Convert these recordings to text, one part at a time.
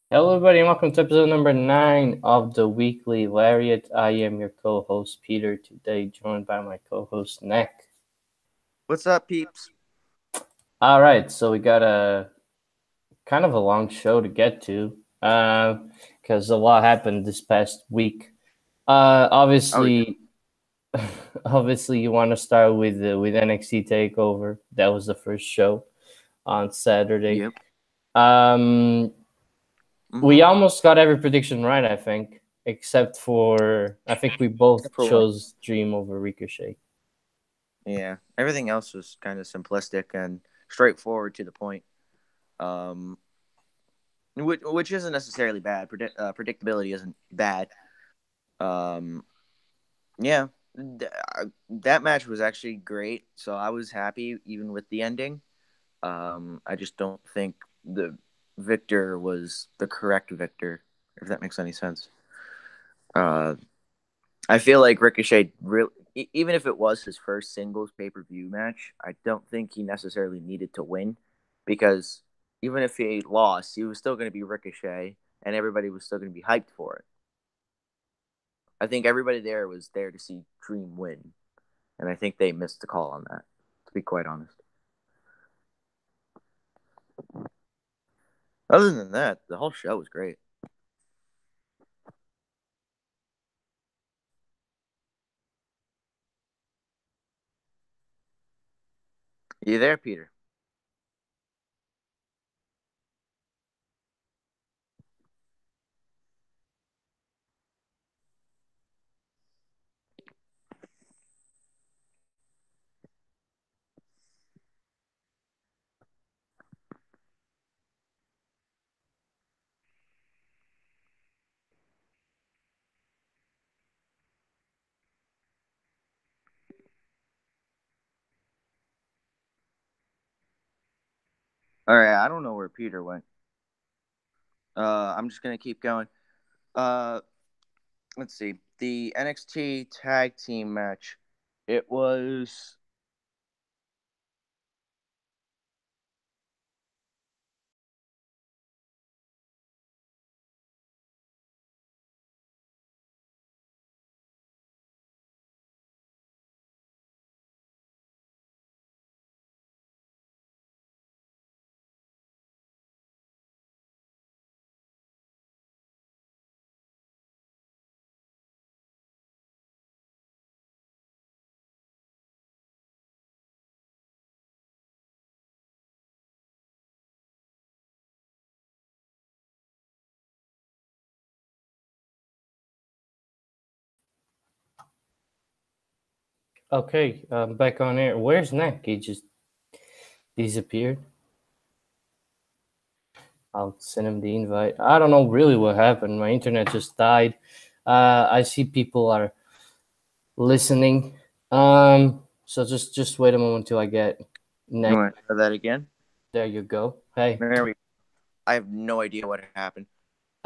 Hello, everybody, and welcome to episode number 9 of the weekly Lariat. I am your co host, Peter, today joined by my co host, Nick. What's up, peeps? All right, so we got a kind of a long show to get to because a lot happened this past week. Oh, yeah. Obviously, obviously, you want to start with NXT Takeover. That was the first show on Saturday. Yep. Um, Mm-hmm. we almost got every prediction right, I think, except for I think we both For one. chose Dream over Ricochet. Yeah. Everything else was kind of simplistic and straightforward to the point. Um, which isn't necessarily bad. Predictability isn't bad. Um, yeah. That match was actually great, so I was happy even with the ending. I just don't think the victor was the correct victor, if that makes any sense. Uh, I feel like Ricochet really, even if it was his first singles pay per view match, I don't think he necessarily needed to win because even if he lost, he was still going to be Ricochet, and everybody was still going to be hyped for it. I think everybody there was there to see Dream win, and I think they missed the call on that. To be quite honest. Other than that, the whole show was great. You there, Peter? All right, I don't know where Peter went. I'm just gonna keep going. Uh, let's see, the NXT tag team match. It was Okay, back on air. Where's Nick? He just disappeared. I'll send him the invite. I don't know really what happened. My internet just died. I see people are listening. So just wait a moment till I get You Nick. want to try that again? There you go. Hey. There we. I have no idea what happened.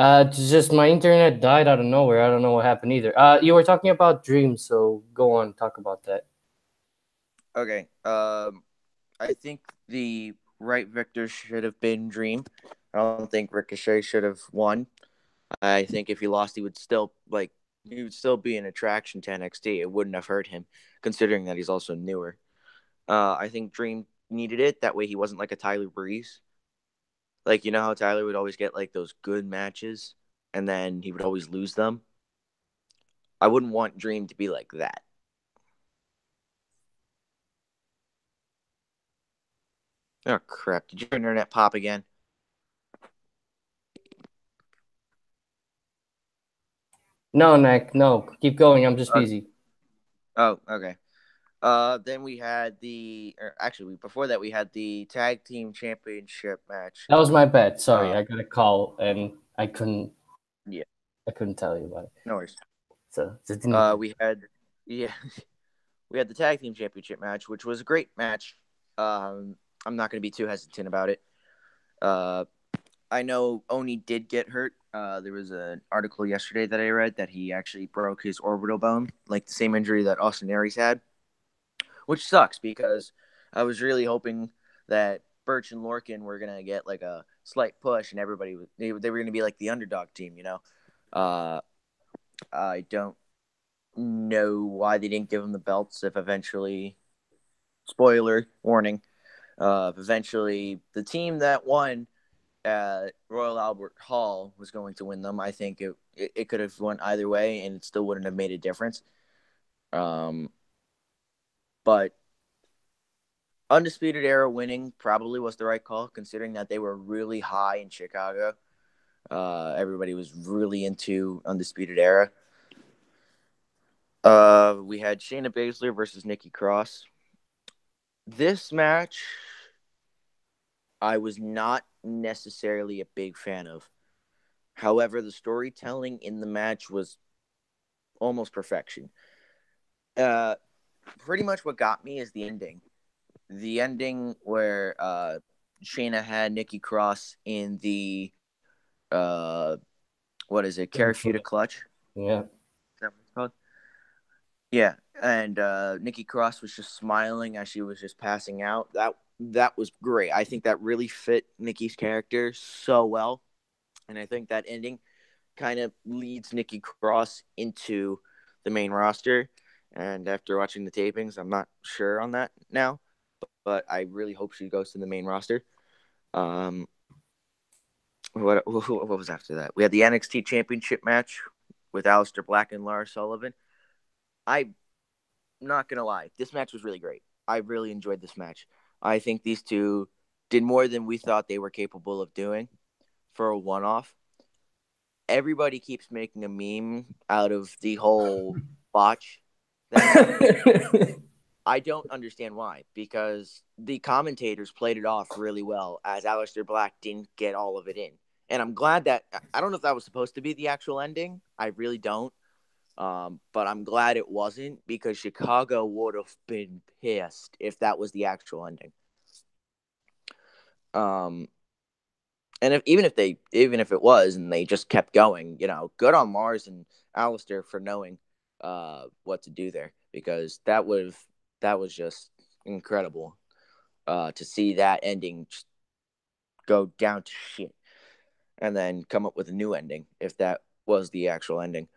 It's just my internet died out of nowhere. I don't know what happened either. You were talking about dreams, so go on, talk about that. Okay. I think the right victor should have been Dream. I don't think Ricochet should have won. I think if he lost, he would still be an attraction to NXT. It wouldn't have hurt him, considering that he's also newer. I think Dream needed it. That way, he wasn't like a Tyler Breeze. Like you know how Tyler would always get like those good matches, and then he would always lose them. I wouldn't want Dream to be like that. Oh crap! Did your internet pop again? No, Nick, no, keep going. I'm just busy. Oh, okay. Then we had or actually, before that, we had the tag team championship match. That was my bad. Sorry, Uh, I got a call and yeah, I couldn't tell you about it. no worries. So just didn't. We had, yeah, we had the tag team championship match, which was a great match. I'm not going to be too hesitant about it. Uh, I know Oni did get hurt. There was an article yesterday that I read that he actually broke his orbital bone, like the same injury that Austin Aries had, which sucks because I was really hoping that Birch and Lorcan were gonna get like a slight push, and they were gonna be like the underdog team. I don't know why they didn't give them the belts. If eventually, spoiler warning, eventually the team that won at Royal Albert Hall was going to win them. I think it could have went either way, and it still wouldn't have made a difference. But Undisputed Era winning probably was the right call, considering that they were really high in Chicago. Everybody was really into Undisputed Era. We had Shayna Baszler versus Nikki Cross. This match, I was not necessarily a big fan of. However, the storytelling in the match was almost perfection. Pretty much what got me is the ending. The ending where Shayna had Nikki Cross in the what is it? Karafuda clutch. Yeah. Is that what it's called? Yeah, and Nikki Cross was just smiling as she was just passing out. That was great. I think that really fit Nikki's character so well, and I think that ending kind of leads Nikki Cross into the main roster. And after watching the tapings, I'm not sure on that now, but I really hope she goes to the main roster. What was after that? We had the NXT Championship match with Aleister Black and Lars Sullivan. I'm not gonna lie, this match was really great. I really enjoyed this match. I think these two did more than we thought they were capable of doing for a one-off. Everybody keeps making a meme out of the whole botch that happened. I don't understand why, because the commentators played it off really well as Aleister Black didn't get all of it in. And I'm glad that – I don't know if that was supposed to be the actual ending. I really don't. But I'm glad it wasn't, because Chicago would have been pissed if that was the actual ending. And even if it was and they just kept going, good on Mars and Aleister for knowing what to do there, because that was just incredible to see that ending just go down to shit and then come up with a new ending if that was the actual ending.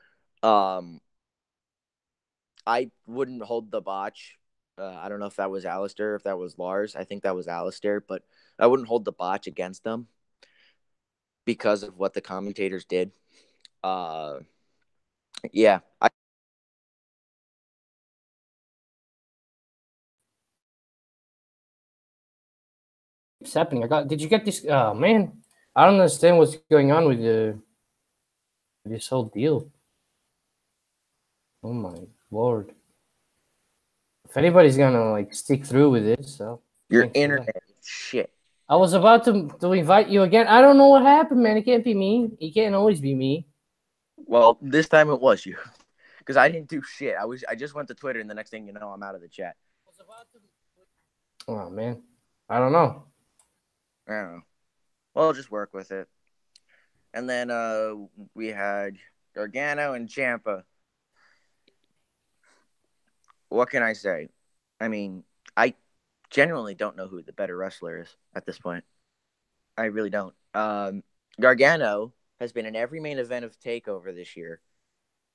I wouldn't hold the botch. I don't know if that was Aleister, if that was Lars. I think that was Aleister, but I wouldn't hold the botch against them because of what the commentators did. Yeah. It's happening. Did you get this? Oh, man. I don't understand what's going on with this whole deal. Oh, my Lord. If anybody's gonna stick through with this, so Your internet is shit. I was about to invite you again. I don't know what happened, man. It can't be me. It can't always be me. Well, this time it was you, because I didn't do shit. I just went to Twitter, and the next thing you know, I'm out of the chat. Oh, man. I don't know. I don't know. Well, I'll just work with it. And then we had Gargano and Ciampa. What can I say? I mean, I genuinely don't know who the better wrestler is at this point. I really don't. Gargano has been in every main event of TakeOver this year,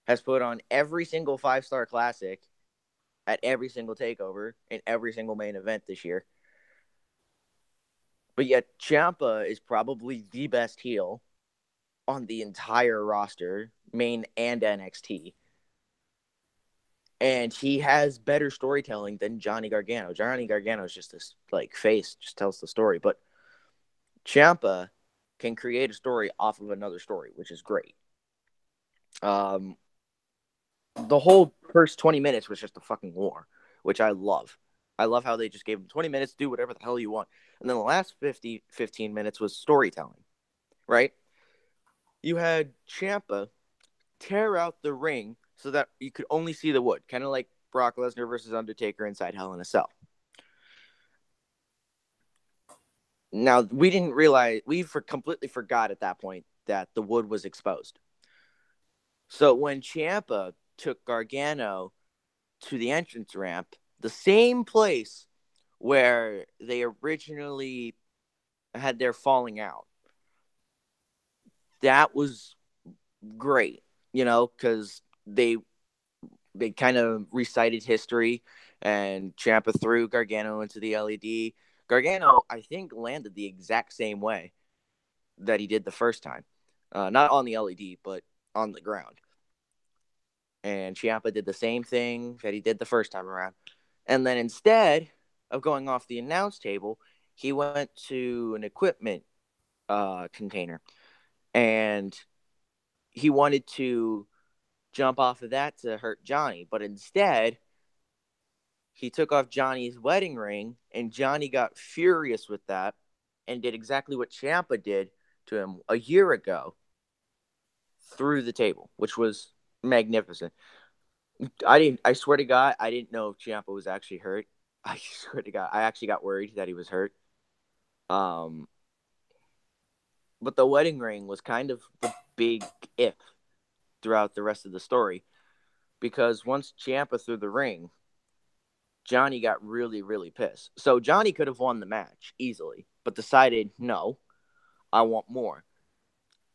has put on every single 5-star classic at every single TakeOver in every single main event this year. But yet Ciampa is probably the best heel on the entire roster, main and NXT. And he has better storytelling than Johnny Gargano. Johnny Gargano is just this face, just tells the story. But Ciampa can create a story off of another story, which is great. The whole first 20 minutes was just a fucking war, which I love. I love how they just gave him 20 minutes, do whatever the hell you want. And then the last 15 minutes was storytelling, right? You had Ciampa tear out the ring so that you could only see the wood, kind of like Brock Lesnar versus Undertaker inside Hell in a Cell. Now, we didn't realize, completely forgot at that point that the wood was exposed. So when Ciampa took Gargano to the entrance ramp, the same place where they originally had their falling out. That was great, because they kind of recited history, and Ciampa threw Gargano into the LED. Gargano, I think, landed the exact same way that he did the first time, not on the LED, but on the ground. And Ciampa did the same thing that he did the first time around. And then instead of going off the announce table, he went to an equipment container, and he wanted to jump off of that to hurt Johnny, but instead he took off Johnny's wedding ring, and Johnny got furious with that and did exactly what Ciampa did to him a year ago through the table, which was magnificent. I swear to God, I didn't know Ciampa was actually hurt. I swear to God, I actually got worried that he was hurt. Um, but the wedding ring was kind of the big if throughout the rest of the story, because once Ciampa threw the ring, Johnny got really, really pissed. So Johnny could have won the match easily, but decided, no, I want more.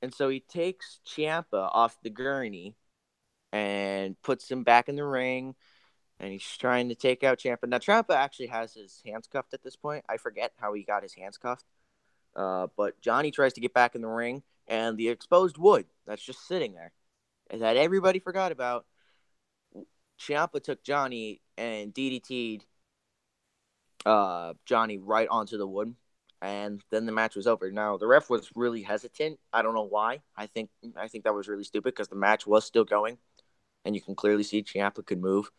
And so he takes Ciampa off the gurney and puts him back in the ring, and he's trying to take out Ciampa. Now, Ciampa actually has his hands cuffed at this point. I forget how he got his hands cuffed. But Johnny tries to get back in the ring, and the exposed wood that's just sitting there that everybody forgot about. Ciampa took Johnny and DDT'd Johnny right onto the wood, and then the match was over. Now the ref was really hesitant. I don't know why. I think that was really stupid because the match was still going, and you can clearly see Ciampa could move.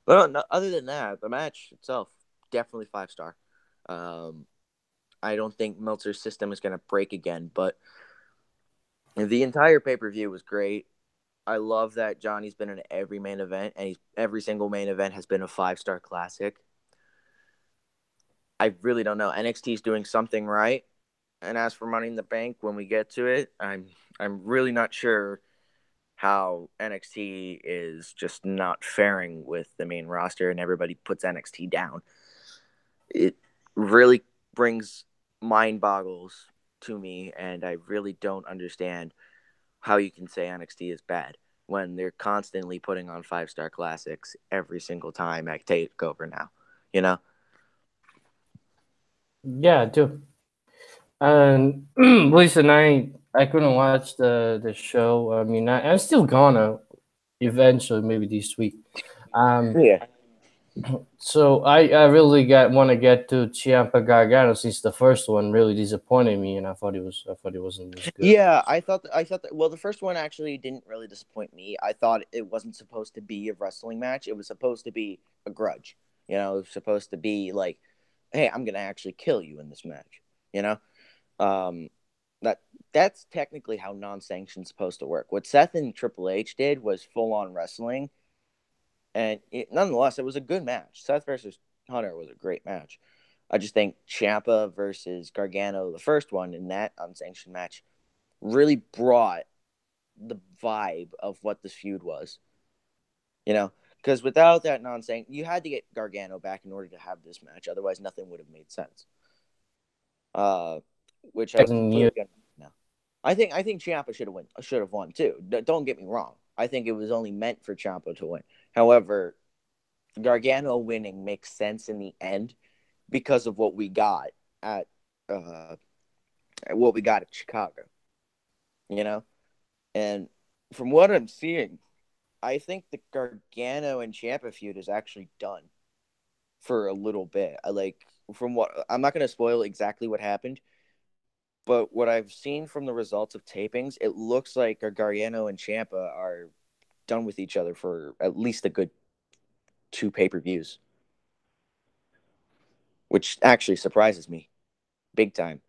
But no, other than that, the match itself definitely 5-star. Um, I don't think Meltzer's system is going to break again, but the entire pay per view was great. I love that Johnny's been in every main event, and every single main event has been a 5-star classic. I really don't know. NXT's doing something right. And as for Money in the Bank, when we get to it, I'm really not sure how NXT is just not faring with the main roster, and everybody puts NXT down. It really brings mind boggles to me, and I really don't understand how you can say NXT is bad when they're constantly putting on 5-star classics every single time at Takeover now. You know? Yeah, I do. And listen, I couldn't watch the show. I mean, I'm still gonna eventually, maybe this week. Um, Yeah. so I really want to get to Ciampa Gargano, since the first one really disappointed me, and I thought it wasn't as good. Yeah, I thought that, well, the first one actually didn't really disappoint me. I thought it wasn't supposed to be a wrestling match. It was supposed to be a grudge. It was supposed to be like, hey, I'm gonna actually kill you in this match. You know, um, that that's technically how non-sanctioned supposed to work. What Seth and Triple H did was full on wrestling, and nonetheless, it was a good match. Seth versus Hunter was a great match. I just think Ciampa versus Gargano, the first one in that unsanctioned match, really brought the vibe of what this feud was. Because without that nonsense, you had to get Gargano back in order to have this match. Otherwise, nothing would have made sense. Uh, which I Wasn't you? completely understand now. I think Ciampa should have won too. Don't get me wrong. I think it was only meant for Ciampa to win. However, Gargano winning makes sense in the end because of at uh, what we got at Chicago. You know, and from what I'm seeing, I think the Gargano and Ciampa feud is actually done for a little bit. From what I'm not going to spoil exactly what happened, but what I've seen from the results of tapings, it looks like Gargano and Ciampa are done with each other for at least a good 2 pay-per-views, which actually surprises me big time.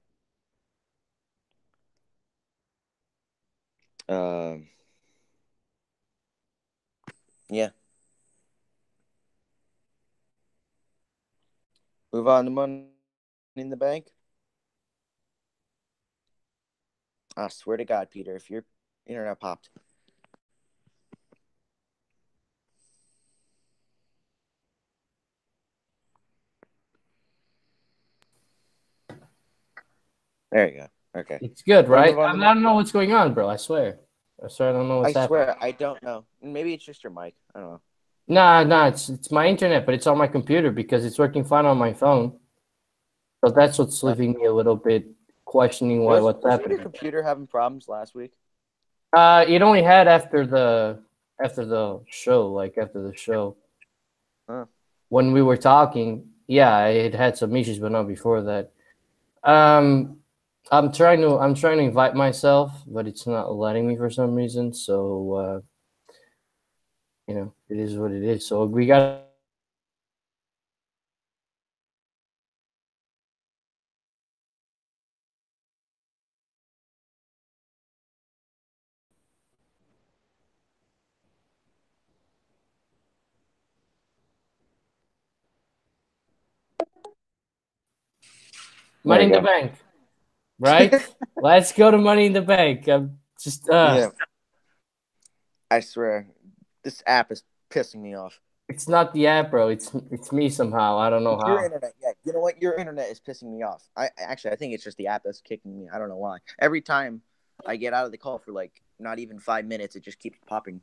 Um, yeah. Move on to Money in the Bank. I swear to God, Peter, if your internet popped. There you go. Okay. It's good, Want to right? move on I to don't know what's going on, bro. I swear. I don't know I what's happening. swear, I don't know. Maybe it's just your mic. I don't know. Nah, it's my internet, but it's on my computer because it's working fine on my phone. So that's what's Uh, leaving me a little bit questioning what's wasn't your happening. computer having problems last week? It only had after the show, like after the show Huh. when we were talking. Yeah, it had some issues, but not before that. Um, I'm trying to invite myself, but it's not letting me for some reason. So it is what it is. So we got There Money you in the go. Bank, right? Let's go to Money in the Bank. I'm just Yeah, I swear, this app is pissing me off. it's not the app, bro. It's me somehow. I don't know It's your how. internet. Yeah, you know what? Your internet is pissing me off. I think it's just the app that's kicking me. I don't know why. Every time I get out of the call for like not even 5 minutes, it just keeps popping.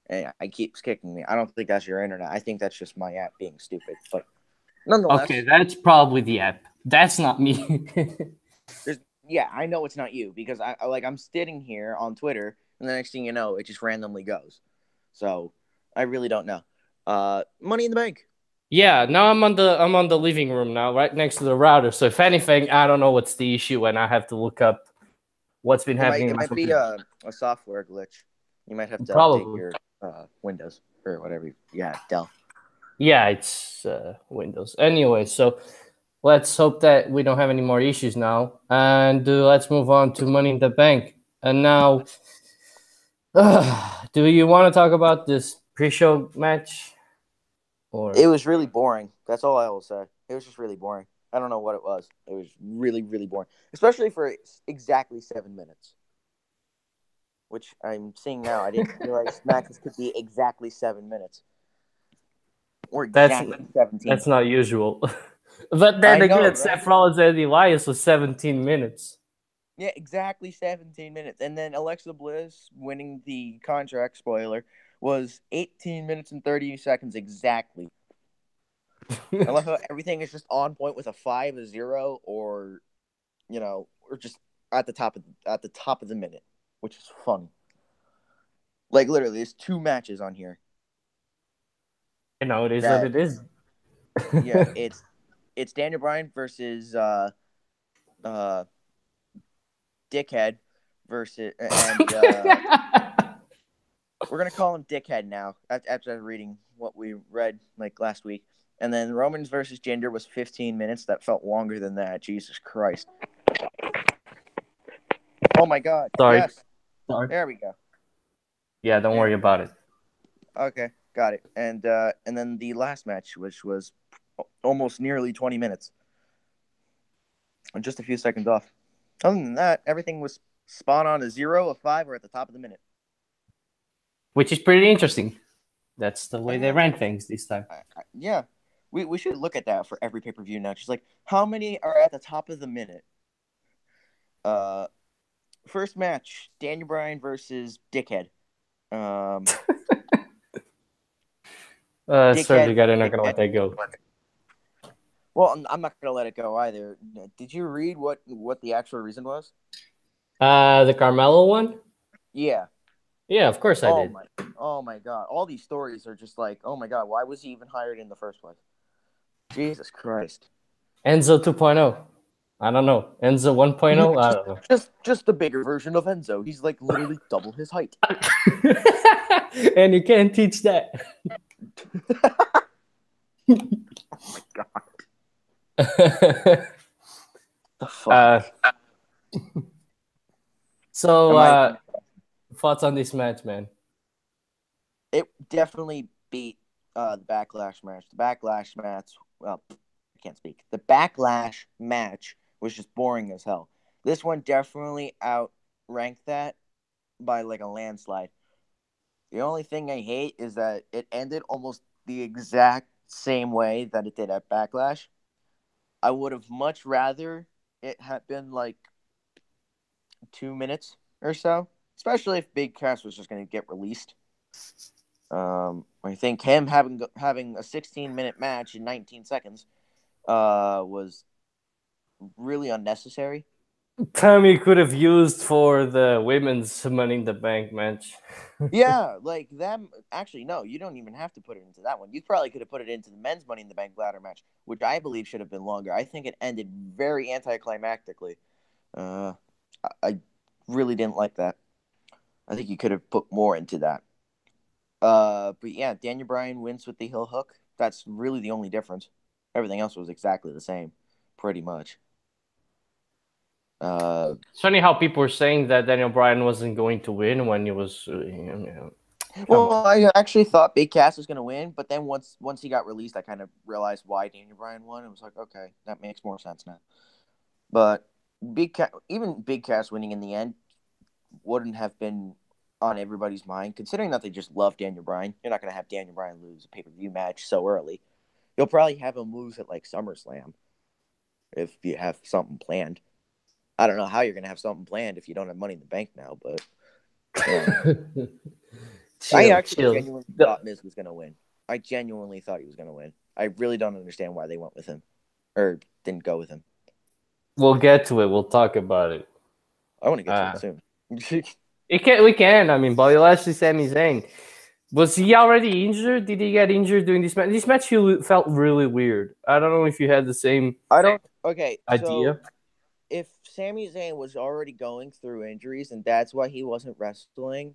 And it keeps kicking me. I don't think that's your internet. I think that's just my app being stupid. But Okay, nonetheless, that's probably the app. That's not me. there's yeah, I know it's not you because I'm sitting here on Twitter and the next thing you know, it just randomly goes. So I really don't know. Money in the Bank. Yeah, now I'm on the living room now, right next to the router. So if anything, I don't know what's the issue, and I have to look up what's been It might happening in it my might be computer. a software glitch. You might have to update Probably. your Windows or whatever. Yeah, Dell. Yeah, it's Windows. Anyway, so let's hope that we don't have any more issues now, and let's move on to Money in the Bank. And now, do you want to talk about this pre-show match It or? was really boring. That's all I will say. It was just really boring. I don't know what it was. It was really, really boring, especially for exactly 7 minutes, which I'm seeing now. I didn't realize matches could be exactly 7 minutes or That's exactly 17. that's not usual. But then I know, again, right? Seth Rollins and Elias was 17 minutes. Yeah, exactly 17 minutes. And then Alexa Bliss winning the contract, spoiler, was 18 minutes and 30 seconds exactly. I love how everything is just on point with a 5-0 or, or just at the top of the minute, which is fun. Like literally, there's two matches on here It is what that it is. yeah, it's Daniel Bryan versus uh Dickhead versus and we're gonna call him Dickhead now after reading what we read like last week. And then Romans versus Jinder was 15 minutes. That felt longer than that. Jesus Christ! Oh my God! Sorry. Yes, Sorry. there we go. Yeah, don't There worry we go. about it. Okay, got it. And then the last match, which was almost nearly 20 minutes, and just a few seconds off. Other than that, everything was spot on a 0, a 5, or at the top of the minute. Which is pretty interesting. That's the way they Yeah, ran things this time. yeah. We should look at that for every pay per view now. Just like how many are at the top of the minute. Uh, First match: Daniel Bryan versus Dickhead. Um, Certainly, Dickhead, got not gonna Dickhead. let that go. Well, I'm not gonna let it go either. Did you read what the actual reason was? The Carmelo one. Yeah. Yeah, of course I Oh did. my. Oh my God. All these stories are just like, oh my God, why was he even hired in the first place? Jesus Christ. Enzo 2.0. I don't know. Enzo 1.0. I don't know. Just the bigger version of Enzo. He's like literally double his height. And you can't teach that. Oh my God. uh, The fuck. so, Am I even? thoughts on this match, man? It definitely beat the Backlash match. The Backlash match. Well, I can't speak. The Backlash match was just boring as hell. This one definitely outranked that by like a landslide. The only thing I hate is that it ended almost the exact same way that it did at Backlash. I would have much rather it had been like 2 minutes or so, especially if Big Cass was just going to get released. I think him having a 16-minute match in 19 seconds was really unnecessary. Time you could have used for the women's Money in the Bank match. Yeah, like them. Actually, no, you don't even have to put it into that one. You probably could have put it into the men's Money in the Bank ladder match, which I believe should have been longer. I think it ended very anticlimactically. I really didn't like that. I think you could have put more into that. But yeah, Daniel Bryan wins with the heel hook. That's really the only difference. Everything else was exactly the same, pretty much. It's funny how people were saying that Daniel Bryan wasn't going to win when he was. Come Well, on. I actually thought Big Cass was going to win, but then once he got released, I kind of realized why Daniel Bryan won. It was like, okay, that makes more sense now. But even Big Cass winning in the end wouldn't have been on everybody's mind, considering that they just love Daniel Bryan. You're not going to have Daniel Bryan lose a pay-per-view match so early. You'll probably have him lose at like SummerSlam if you have something planned. I don't know how you're going to have something planned if you don't have Money in the Bank now, but I actually Chill. genuinely thought Miz was going to win. I genuinely thought he was going to win. I really don't understand why they went with him or didn't go with him. We'll get to it. We'll talk about it. I want to get to it soon. We can. I mean, Bobby Lashley, Sami Zayn. Was he already injured? Did he get injured during this match? This match felt really weird. I don't know if you had the same I don't. Okay, so idea. if Sami Zayn was already going through injuries and that's why he wasn't wrestling,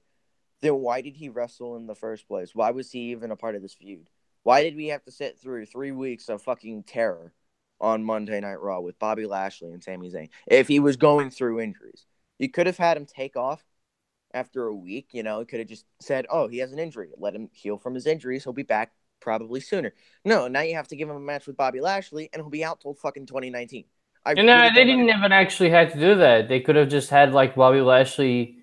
then why did he wrestle in the first place? Why was he even a part of this feud? Why did we have to sit through 3 weeks of fucking terror on Monday Night Raw with Bobby Lashley and Sami Zayn if he was going through injuries? You could have had him take off after a week. You know, he could have just said, oh, he has an injury. Let him heal from his injuries. He'll be back probably sooner. No, now you have to give him a match with Bobby Lashley and he'll be out till fucking 2019. I You know, really they don't didn't understand. even actually had to do that. They could have just had like Bobby Lashley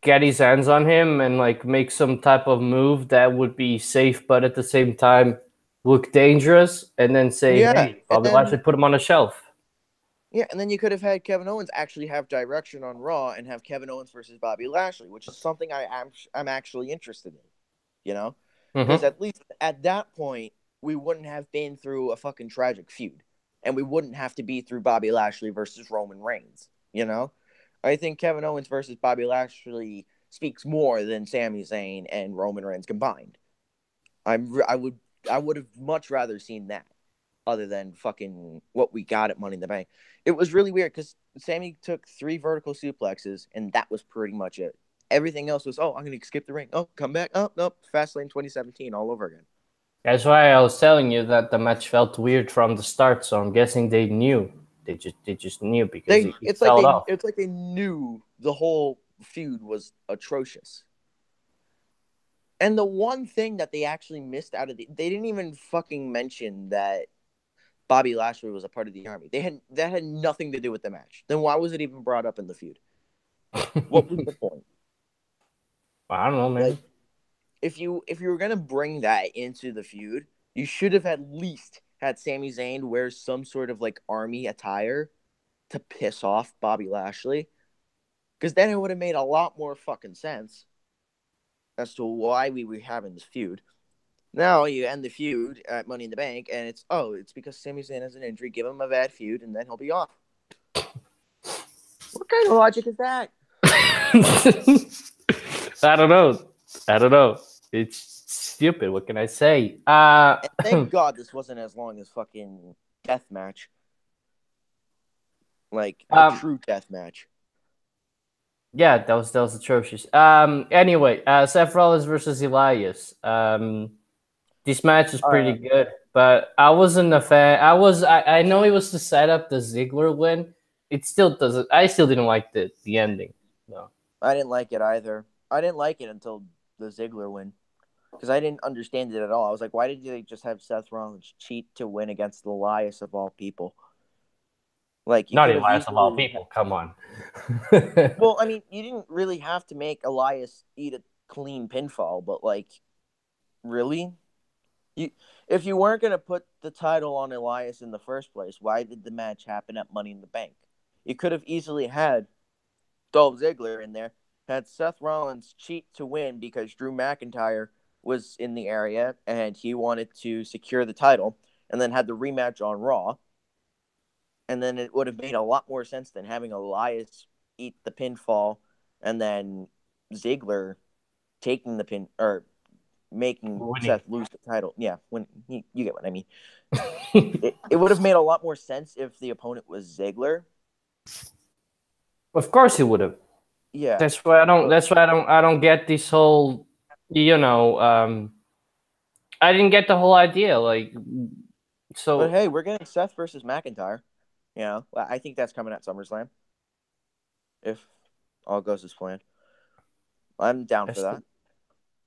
get his hands on him and like make some type of move that would be safe, but at the same time look dangerous, and then say, Yeah, "Hey, Bobby Lashley, put him on a shelf." and then you could have had Kevin Owens actually have direction on Raw and have Kevin Owens versus Bobby Lashley, which is something I'm actually interested in. You know, because Mm-hmm. at least at that point we wouldn't have been through a fucking tragic feud, and we wouldn't have to be through Bobby Lashley versus Roman Reigns. You know, I think Kevin Owens versus Bobby Lashley speaks more than Sami Zayn and Roman Reigns combined. I would have much rather seen that other than fucking what we got at Money in the Bank. It was really weird because Sammy took 3 vertical suplexes and that was pretty much it. Everything else was, oh, I'm going to skip the ring. Oh, come back. Oh, nope. Fastlane 2017 all over again. That's why I was telling you that the match felt weird from the start. So I'm guessing they knew. They just knew because it felt off. It's like they knew the whole feud was atrocious. And the one thing that they actually missed out of they didn't even fucking mention that Bobby Lashley was a part of the army. That had nothing to do with the match. Then why was it even brought up in the feud? What was the point? I don't know, Like man. if you were gonna bring that into the feud, you should have at least had Sami Zayn wear some sort of like army attire to piss off Bobby Lashley. Because then it would have made a lot more fucking sense as to why we were having this feud. Now you end the feud at Money in the Bank, and it's because Sami Zayn has an injury. Give him a bad feud, and then he'll be off. What kind of logic is that? I don't know. I don't know. It's stupid. What can I say? And thank God this wasn't as long as fucking death match, like a um, true death match. yeah, that was atrocious. Anyway, Seth Rollins versus Elias. This match is pretty Uh, good, but I wasn't a fan. I know it was to set up the Ziggler win. It still doesn't. I still didn't like the ending. No. I didn't like it either. I didn't like it until the Ziggler win because I didn't understand it at all. I was like, why did they just have Seth Rollins cheat to win against Elias of all people? Like you Not could have Elias of all easily. people. Come on. Well, I mean, you didn't really have to make Elias eat a clean pinfall, but like, really? You, if you weren't going to put the title on Elias in the first place, why did the match happen at Money in the Bank? You could have easily had Dolph Ziggler in there, had Seth Rollins cheat to win because Drew McIntyre was in the area and he wanted to secure the title, and then had the rematch on Raw. And then it would have made a lot more sense than having Elias eat the pinfall and then Ziggler taking the pin or making Winning. Seth lose the title. Yeah, when you get what I mean. It would have made a lot more sense if the opponent was Ziggler. Of course, he would have. Yeah, That's why I don't. but That's why I don't get this whole. You know, I didn't get the whole idea. Like, so hey, we're getting Seth versus McIntyre. You know, I think that's coming at SummerSlam if all goes as planned. I'm down for that's that.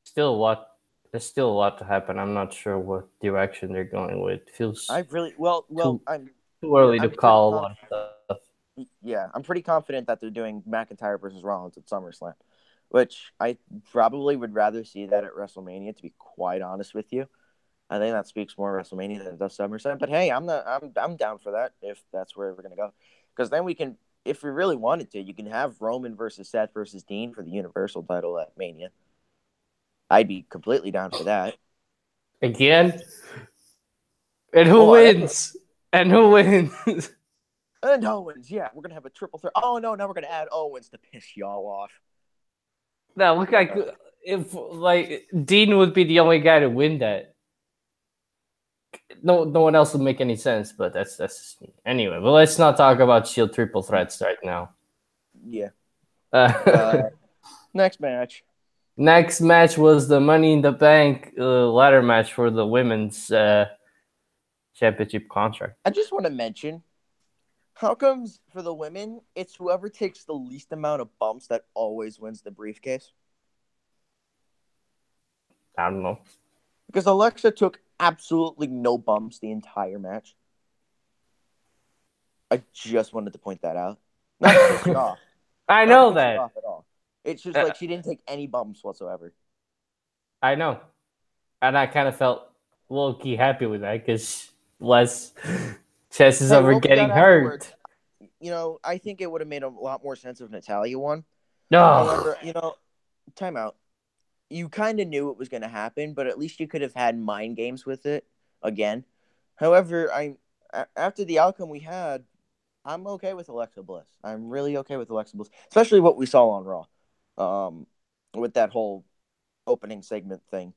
still a lot. There's still a lot to happen. I'm not sure what direction they're going with. It I feels really well. too too early to I'm pretty call a lot of confident. stuff. Yeah, I'm pretty confident that they're doing McIntyre versus Rollins at SummerSlam, which I probably would rather see that at WrestleMania. To be quite honest with you, I think that speaks more WrestleMania than it does SummerSlam. But hey, I'm down for that if that's where we're gonna go, because then we can, if we really wanted to, you can have Roman versus Seth versus Dean for the Universal title at Mania. I'd be completely down for that. Again, and who Well, wins? And who wins? and Owens, yeah, we're gonna have a triple threat. Oh no, now we're gonna add Owens to piss y'all off. Now look like if like Dean would be the only guy to win that. No one else would make any sense. But that's just me. Anyway. But let's not talk about Shield triple threats right now. Yeah. Uh, Next match. Next match was the Money in the Bank ladder match for the women's championship contract. I just want to mention, how comes for the women, it's whoever takes the least amount of bumps that always wins the briefcase? I don't know. Because Alexa took absolutely no bumps the entire match. I just wanted to point that out. Not to piss you off. I Not to know piss you that. off at all. It's just Uh, like she didn't take any bumps whatsoever. I know, and I kind of felt low key happy with that because less chances Hey, of her what was getting that afterwards? hurt. I think it would have made a lot more sense if Natalia won. No, However, timeout. You kind of knew it was going to happen, but at least you could have had mind games with it again. However, after the outcome we had, I'm okay with Alexa Bliss. I'm really okay with Alexa Bliss, especially what we saw on Raw, with that whole opening segment thing.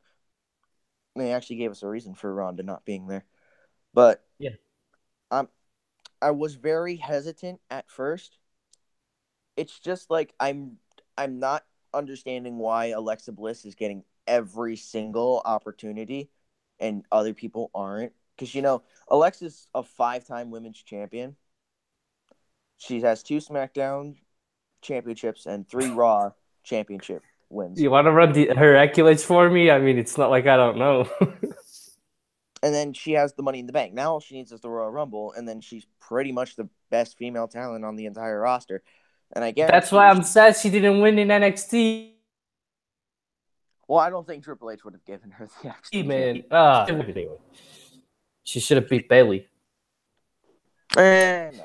They actually gave us a reason for Ronda not being there, but yeah, I'm I was very hesitant at first. It's just like I'm not understanding why Alexa Bliss is getting every single opportunity and other people aren't. Because Alexa's a 5-time women's champion. She has 2 SmackDown championships and 3 Raw championship wins. you want to run her accolades for me? I mean, it's not like I don't know. And then she has the Money in the Bank. Now all she needs is the Royal Rumble, and then she's pretty much the best female talent on the entire roster. And I That's guarantee why you, I'm sad she didn't win in NXT, well, I don't think Triple H would have given her the NXT man. championship. She should have beat Bailey. And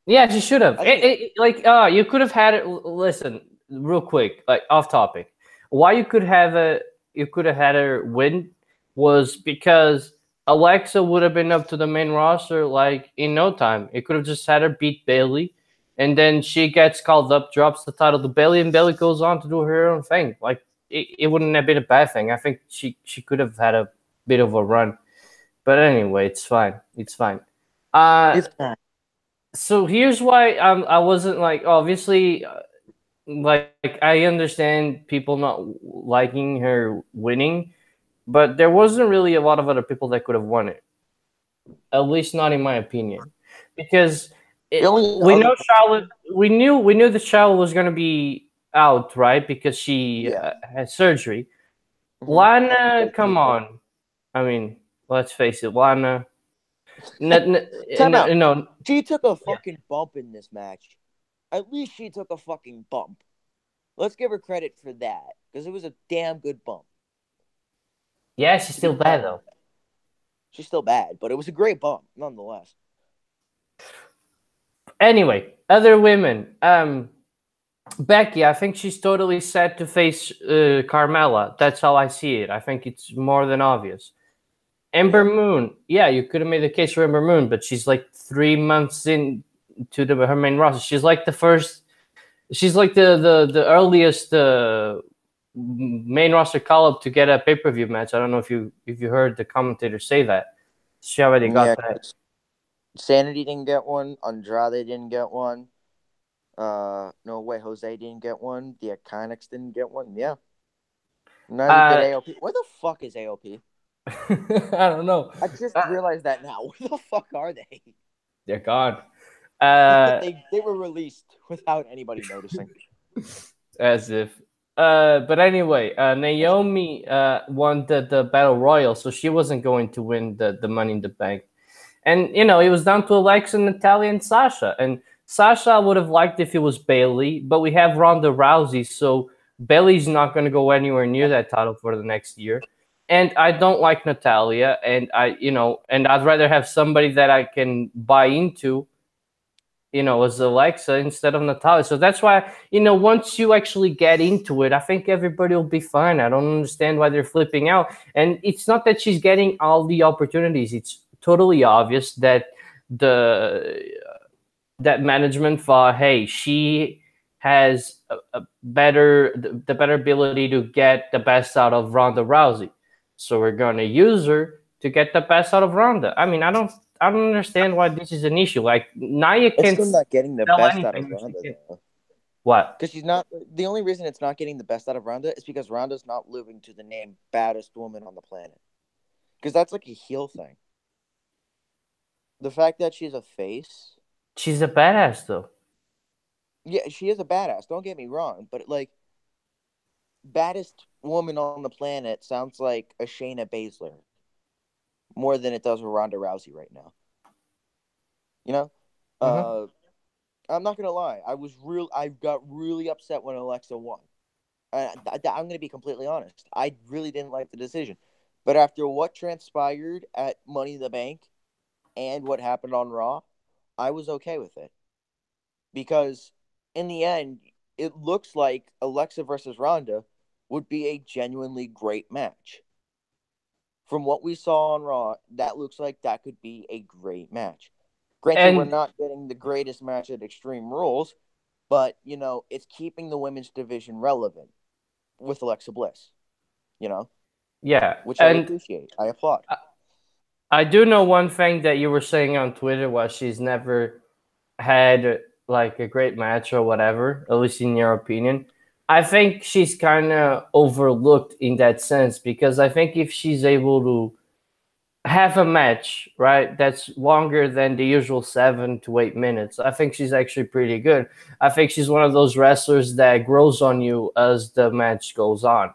Yeah, she should have. I think You could have had it. Listen, real quick, like off topic. Why you could have had her win was because Alexa would have been up to the main roster like in no time. It could have just had her beat Bailey, and then she gets called up, drops the title to Bailey, and Bailey goes on to do her own thing. Like it wouldn't have been a bad thing. I think she could have had a bit of a run, but anyway, it's fine. It's fine. Uh, it's bad. so here's why I wasn't like obviously like I understand people not liking her winning, but there wasn't really a lot of other people that could have won it. At least not in my opinion, because The only we other know person, Charlotte. We knew that Charlotte was gonna be out, right? Because she yeah. had surgery. I think Lana, they come moved it. on. I mean, let's face it, Lana. No, no, Time out. no, She took a yeah. fucking bump in this match. At least she took a fucking bump. Let's give her credit for that, because it was a damn good bump. Yeah, she's To be still bad fair, though. she's still bad, but it was a great bump nonetheless. Anyway, other women. Becky, I think she's totally set to face Carmella. That's how I see it. I think it's more than obvious. Ember Yeah, Moon, yeah, you could have made the case for Ember Moon, but she's like 3 months in to her main roster. She's like the first. She's like the earliest main roster call up to get a pay per view match. I don't know if you heard the commentator say that. She already yeah. got that. Sanity didn't get one. Andrade didn't get one. No way. Jose didn't get one. The Iconics didn't get one. Yeah. Neither did Uh, AOP. Where the fuck is AOP? I don't know. I just realized that now. Where the fuck are they? They're gone. Uh, They were released without anybody noticing. as if. But anyway, Naomi won the battle royal, so she wasn't going to win the Money in the Bank. And you know, it was down to Alexa, Natalia, and Sasha. And Sasha would have liked if it was Bailey, but we have Ronda Rousey, so Bailey's not going to go anywhere near that title for the next year. And I don't like Natalia, and and I'd rather have somebody that I can buy into, as Alexa instead of Natalia. So that's why, once you actually get into it, I think everybody will be fine. I don't understand why they're flipping out. And it's not that she's getting all the opportunities. It's totally obvious that the that management thought, hey, she has a better the better ability to get the best out of Ronda Rousey. So we're gonna use her to get the best out of Ronda. I mean, I don't understand why this is an issue. Like Nia It's can't still not getting the sell best out anything of if she Ronda can. though. What? Because she's not the only reason it's not getting the best out of Ronda is because Ronda's not living to the name baddest woman on the planet. Because that's like a heel thing. The fact that she's a face, She's a badass though. yeah, she is a badass. Don't get me wrong, but like baddest woman on the planet sounds like a Shayna Baszler more than it does with Ronda Rousey right now. You know, Mm-hmm. uh, I'm not gonna lie. I got really upset when Alexa won. I'm gonna be completely honest. I really didn't like the decision, but after what transpired at Money in the Bank and what happened on Raw, I was okay with it because in the end, it looks like Alexa versus Ronda would be a genuinely great match. From what we saw on Raw, that looks like that could be a great match. Granted, we're And not getting the greatest match at Extreme Rules, but it's keeping the women's division relevant with Alexa Bliss, you know, yeah, which I and appreciate. I applaud. I do know one thing that you were saying on Twitter was she's never had like a great match or whatever, at least in your opinion. I think she's kind of overlooked in that sense because I think if she's able to have a match, right, that's longer than the usual 7 to 8 minutes, I think she's actually pretty good. I think she's one of those wrestlers that grows on you as the match goes on.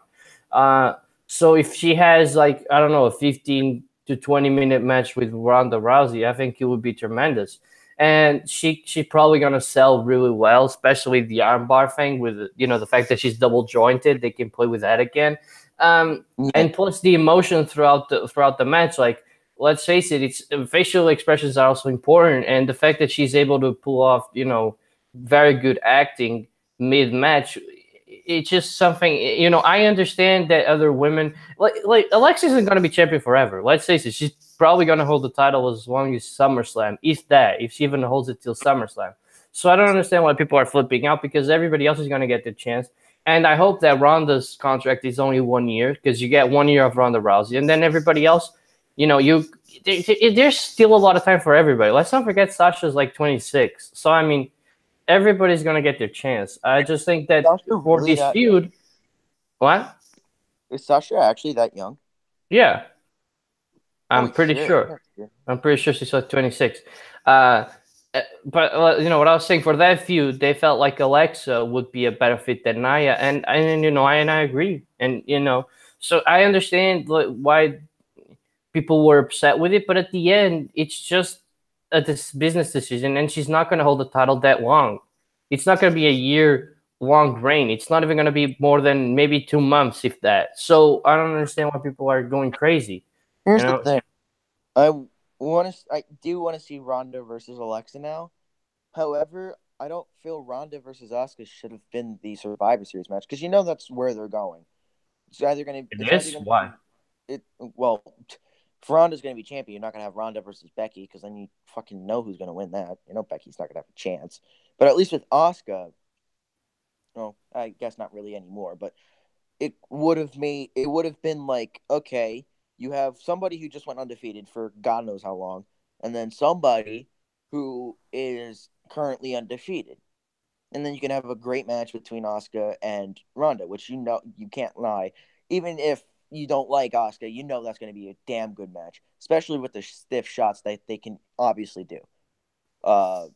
Uh, so if she has like I don't know a 15 to 20 minute match with Ronda Rousey, I think it would be tremendous. And she probably gonna sell really well, especially the armbar thing with the fact that she's double jointed. They can play with that again. Yeah, And plus the emotion throughout the match. Like let's face it, it's facial expressions are also important, and the fact that she's able to pull off very good acting mid match, it's just something. I understand that other women like Alexis isn't going to be champion forever. Let's face it, she's probably going to hold the title as long as SummerSlam, if she even holds it till SummerSlam. So I don't understand why people are flipping out because everybody else is going to get the chance. And I hope that Ronda's contract is only 1 year because you get 1 year of Ronda Rousey, and then everybody else, there's still a lot of time for everybody. Let's not forget Sasha's like 26. So I mean, everybody's gonna get their chance. I just think that Sasha for really this that young? feud, what? Is Sasha actually that young? Yeah, I'm Holy pretty shit! sure. I'm pretty sure she's like 26. Uh, but what I was saying for that feud, they felt like Alexa would be a better fit than Nia, and I agree, and so I understand why people were upset with it, but at the end, it's just this business decision, and she's not going to hold the title that long. It's not going to be a year long reign. It's not even going to be more than maybe 2 months, if that. So I don't understand why people are going crazy. Here's You the know, thing. I do want to see Ronda versus Alexa now. However, I don't feel Ronda versus Asuka should have been the Survivor Series match because that's where they're going. It's either gonna it is why. it well if Ronda's gonna be champion, you're not gonna have Ronda versus Becky because then you fucking know who's gonna win that. Becky's not gonna have a chance. But at least with Asuka, well, I guess not really anymore. But it would have been like, okay, you have somebody who just went undefeated for God knows how long, and then somebody who is currently undefeated. And then you can have a great match between Asuka and Ronda, which you can't lie. Even if you don't like Asuka, that's going to be a damn good match, especially with the stiff shots that they can obviously do. I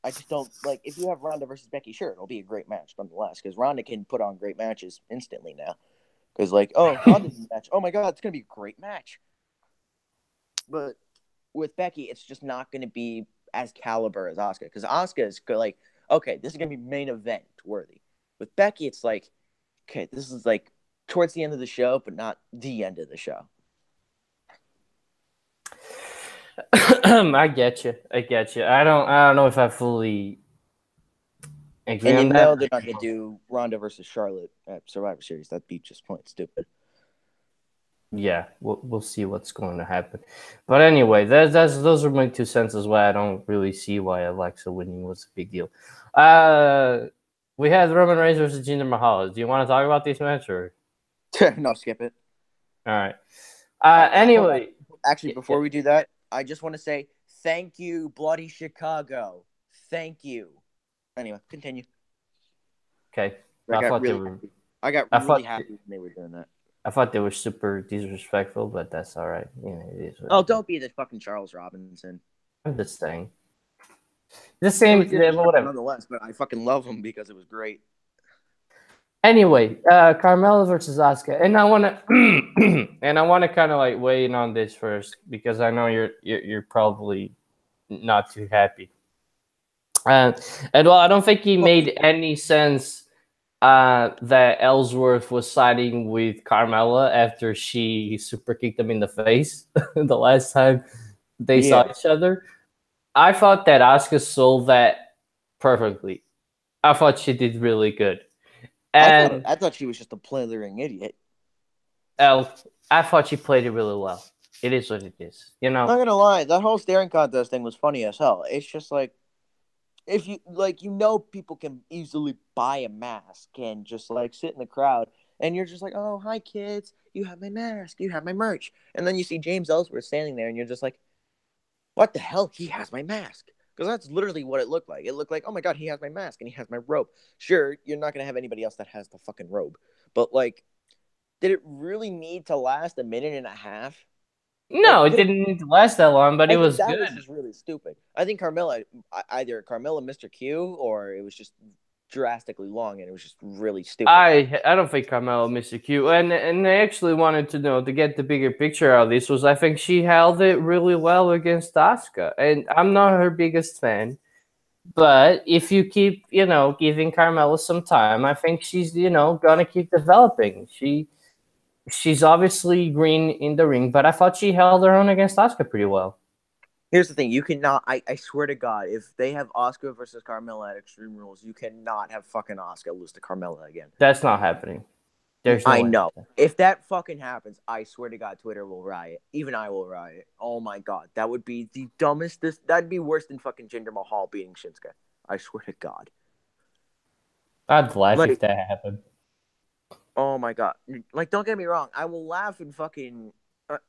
just don't like if you have Ronda versus Becky. Sure, it'll be a great match nonetheless because Ronda can put on great matches instantly now. Because Ronda's match, oh my god, it's going to be a great match. But with Becky, it's just not going to be as caliber as Asuka because Asuka is like, okay, this is going to be main event worthy. With Becky, it's like, okay, this is like towards the end of the show, but not the end of the show. I get you. I don't know if I fully agree on that. They're not going to do Ronda versus Charlotte at Survivor Series. That'd be just plain stupid. Yeah, we'll see what's going to happen. But anyway, those are my 2 cents as why I don't really see why Alexa winning was a big deal. We had Roman Reigns versus Jinder Mahal. Do you want to talk about this match or? No, skip it. All right. Anyway, actually, before we do that, I just want to say thank you, Bloody Chicago. Thank you. Anyway, continue. Okay. I got really happy when they were doing that. I thought they were super disrespectful, but that's all right. Yeah, it is. Don't be the fucking Charles Robinson. I'm just saying. The same, whatever. Nonetheless, but I fucking love him because it was great. Anyway, Carmella versus Asuka, and I want to kind of like weigh in on this first because I know you're probably not too happy. And well, I don't think it made any sense that Ellsworth was siding with Carmella after she super kicked him in the face the last time they saw each other. I thought that Asuka sold that perfectly. I thought she did really good. And I thought she was just a plundering idiot. I thought she played it really well. It is what it is. I'm not gonna lie, that whole staring contest thing was funny as hell. It's just like, if you people can easily buy a mask and just like sit in the crowd, and you're just like, oh, hi kids, you have my mask, you have my merch, and then you see James Ellsworth standing there, and you're just like, what the hell? He has my mask. Because that's literally what it looked like. It looked like, oh my god, he has my mask and he has my robe. Sure, you're not going to have anybody else that has the fucking robe. But, like, did it really need to last a minute and a half? No, it didn't need to last that long, but it was good. That was just really stupid. I think either Carmella missed her cue or it was just drastically long and it was just really stupid. I don't think Carmella missed a cue. And I actually wanted to get the bigger picture out of this I think she held it really well against Asuka. And I'm not her biggest fan. But if you keep, giving Carmella some time, I think she's, gonna keep developing. She's obviously green in the ring, but I thought she held her own against Asuka pretty well. Here's the thing. You cannot, I swear to God, if they have Asuka versus Carmella at Extreme Rules, you cannot have fucking Asuka lose to Carmella again. That's not happening. There's no I know. If that fucking happens, I swear to God, Twitter will riot. Even I will riot. Oh my God. That would be the dumbest. That'd be worse than fucking Jinder Mahal beating Shinsuke. I swear to God. I'd laugh if that happened. Oh my God. Like, don't get me wrong. I will laugh and fucking...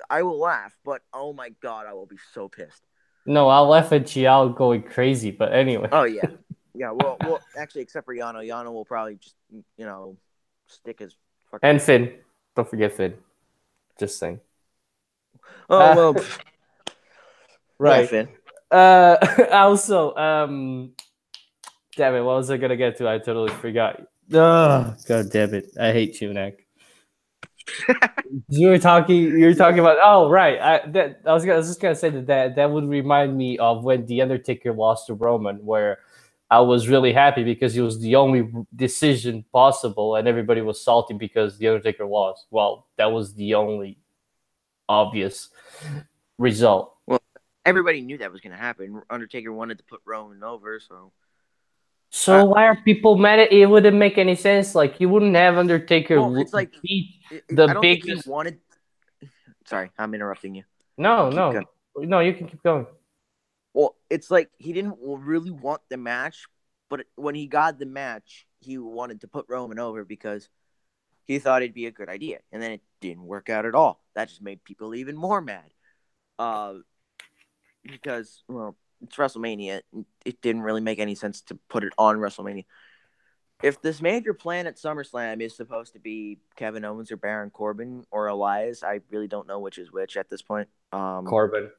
I will laugh, but oh my God, I will be so pissed. No, I'll laugh at Gial going crazy, but anyway. Oh, yeah. Yeah, well, actually, except for Yano. Yano will probably just, stick his fucking... And Finn. Don't forget Finn. Just saying. Oh, well... right. Yeah, Finn. Also, damn it, what was I going to get to? I totally forgot. Oh, God damn it. I hate Tunak. you were talking about, oh right, I was just gonna say that would remind me of when the Undertaker lost to Roman, where I was really happy because it was the only decision possible, and everybody was salty because the Undertaker lost. Well, that was the only obvious result. Well, everybody knew that was going to happen. Undertaker wanted to put Roman over, so. So why are people mad at it? It wouldn't make any sense. Like you wouldn't have Undertaker Well, it's like beat I the don't think he biggest. wanted. Sorry, I'm interrupting you. No, Keep no, going. no. You can keep going. Well, it's like he didn't really want the match, but when he got the match, he wanted to put Roman over because he thought it'd be a good idea, and then it didn't work out at all. That just made people even more mad. Because well, it's WrestleMania. It didn't really make any sense to put it on WrestleMania. If this major plan at SummerSlam is supposed to be Kevin Owens or Baron Corbin or Elias, I really don't know which is which at this point. Corbin.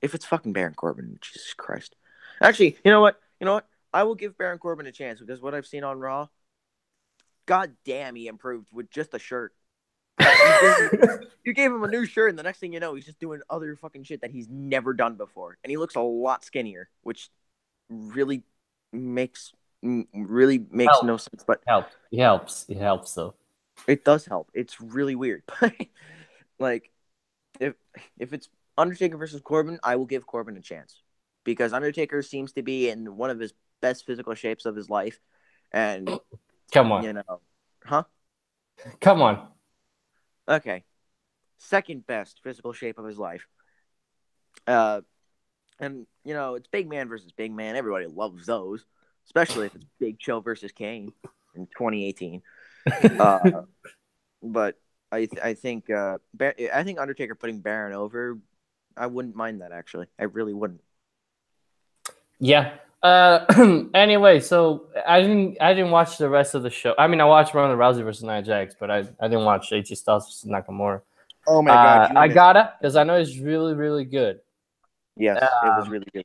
If it's fucking Baron Corbin, Jesus Christ. Actually, you know what? I will give Baron Corbin a chance because what I've seen on Raw, god damn, he improved with just a shirt. You gave him a new shirt, and the next thing you know, he's just doing other fucking shit that he's never done before, and he looks a lot skinnier, which really makes no sense. But It helps. It helps though. it does help. It's really weird. Like if it's Undertaker versus Corbin, I will give Corbin a chance because Undertaker seems to be in one of his best physical shapes of his life, and Come on. you know, huh? Come on. Okay, second best physical shape of his life. And it's big man versus big man. Everybody loves those, especially if it's Big Show versus Kane in 2018. But I think Undertaker putting Baron over, I wouldn't mind that actually. I really wouldn't. Yeah. Anyway, so I didn't watch the rest of the show. I mean, I watched Ronda Rousey versus Nia Jax, but I didn't watch AJ Styles versus Nakamura. Oh my god, I gotta because I know it's really really good. Yes, it was really good,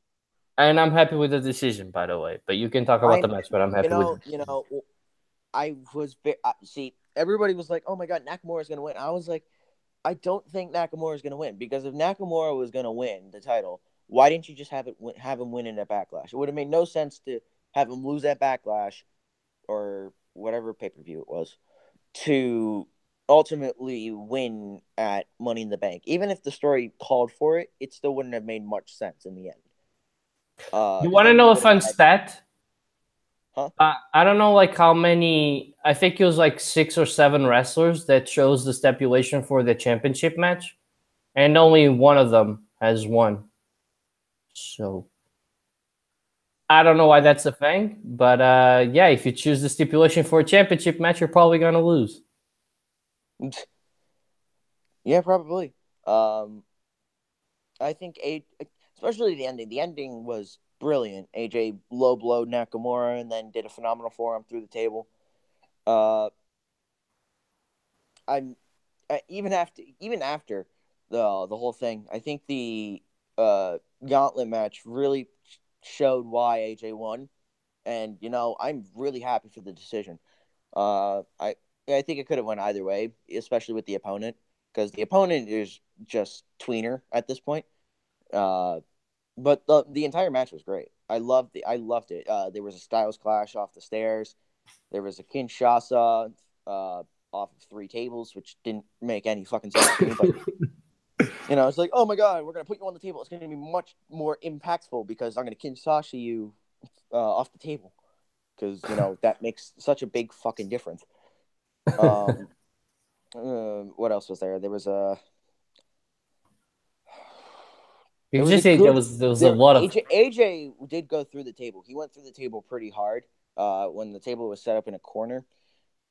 and I'm happy with the decision, by the way. But you can talk about the match, but I'm happy with it. I was see. Everybody was like, "Oh my god, Nakamura is gonna win." I was like, I don't think Nakamura is gonna win because if Nakamura was gonna win the title, why didn't you just have him win in a Backlash? It would have made no sense to have him lose at Backlash or whatever pay-per-view it was to ultimately win at Money in the Bank. Even if the story called for it, it still wouldn't have made much sense in the end. You want to know a fun stat? Huh? I don't know like how many. I think it was like 6 or 7 wrestlers that chose the stipulation for the championship match, and only one of them has won. So I don't know why that's a thing, but yeah, if you choose the stipulation for a championship match, you're probably gonna lose. Yeah, probably. I think especially the ending. The ending was brilliant. AJ low blowed Nakamura and then did a phenomenal forearm through the table. I'm even after the whole thing. I think the gauntlet match really showed why AJ won, and I'm really happy for the decision. I think it could have went either way, especially with the opponent, because the opponent is just tweener at this point. But the entire match was great. I loved it. There was a Styles Clash off the stairs. There was a Kinshasa off of 3 tables, which didn't make any fucking sense to me. But it's like, oh my god, we're gonna put you on the table. It's gonna be much more impactful because I'm gonna Kinshasa you off the table because that makes such a big fucking difference. What else was there? There was a. You just say there was a lot of AJ did go through the table. He went through the table pretty hard. When the table was set up in a corner,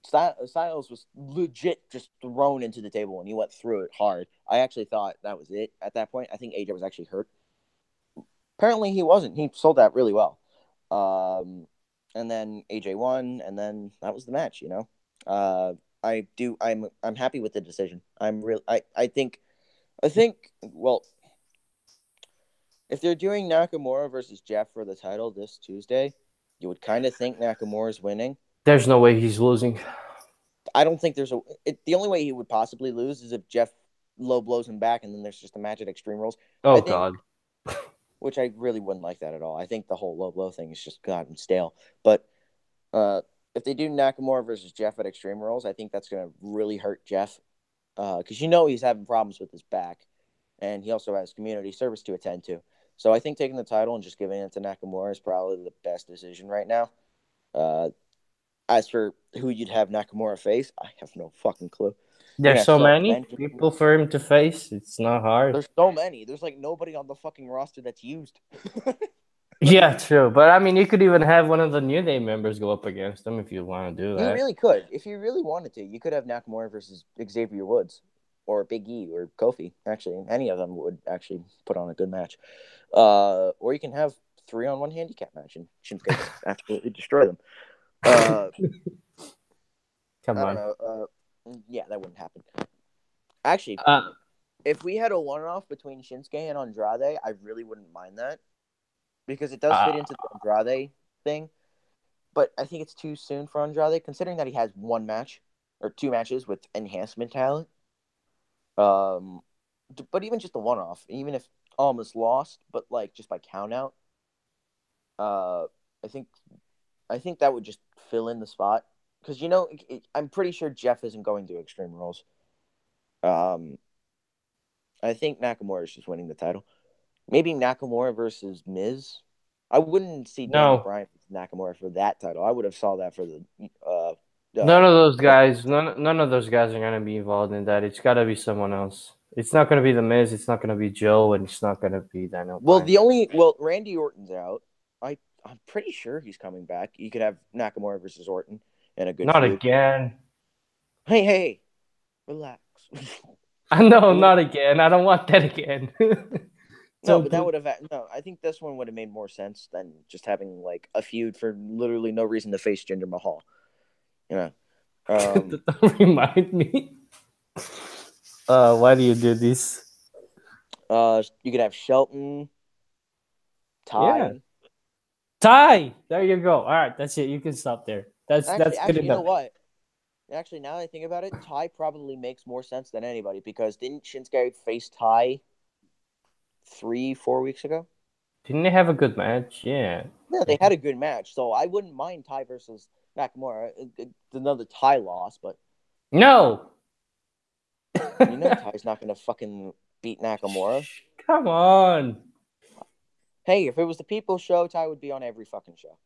Styles was legit just thrown into the table, and he went through it hard. I actually thought that was it at that point. I think AJ was actually hurt. Apparently, he wasn't. He sold that really well. And then AJ won, and then that was the match. I'm happy with the decision. I think. Well, if they're doing Nakamura versus Jeff for the title this Tuesday, you would kind of think Nakamura's winning. There's no way he's losing. I don't think there's the only way he would possibly lose is if Jeff low blows him back, and then there's just a match at Extreme Rules. Oh God! which I really wouldn't like that at all. I think the whole low thing is just gotten stale. But uh, if they do Nakamura versus Jeff at Extreme Rules, I think that's going to really hurt Jeff because he's having problems with his back, and he also has community service to attend to. So I think taking the title and just giving it to Nakamura is probably the best decision right now. Uh, as for who you'd have Nakamura face, I have no fucking clue. You're gonna There's have so Shelton many Benjamin. people for him to face. It's not hard. There's so many. There's like nobody on the fucking roster that's used. Yeah, true. But I mean, you could even have one of the New Day members go up against him if you want to do You that. really could. If you really wanted to, you could have Nakamura versus Xavier Woods or Big E or Kofi. Actually, any of them would actually put on a good match. Or you can have 3-on-1 handicap match and Shinsuke just absolutely destroy them. Come I don't on. know. Yeah, that wouldn't happen. Actually, Uh, if we had a one-off between Shinsuke and Andrade, I really wouldn't mind that because it does uh, fit into the Andrade thing. But I think it's too soon for Andrade, considering that he has one match or two matches with enhancement talent. Um, but even just the one-off, even if almost lost, but like just by count out, uh, I think that would just fill in the spot because I'm pretty sure Jeff isn't going to Extreme Rules. Um, I think Nakamura is just winning the title. Maybe Nakamura versus Miz. I wouldn't see Daniel no, Bryan versus Nakamura for that title. I would have saw that for the none of those what? guys. None of those guys are gonna be involved in that. It's gotta be someone else. It's not gonna be the Miz. It's not gonna be Joe, and it's not gonna be Daniel Bryan. Randy Orton's out. I'm pretty sure he's coming back. You could have Nakamura versus Orton and a good Not feud. again. Hey, relax. I know, It would not again. I don't want that again. no, So but that please. would have no. I think this one would have made more sense than just having like a feud for literally no reason to face Jinder Mahal. You know, um, Don't remind me. Why do you do this? you could have Shelton, Yeah, Ty. Ty. There you go. All right, that's it. You can stop there. That's good Actually, you know enough. what? Actually, now that I think about it, Ty probably makes more sense than anybody because didn't Shinsuke face Ty 3-4 weeks ago? Didn't they have a good match? Yeah. Yeah, they had a good match, so I wouldn't mind Ty versus Nakamura. It's another Ty loss, but No. Ty's not going to fucking beat Nakamura. Come on. Hey, if it was the People's Show, Ty would be on every fucking show.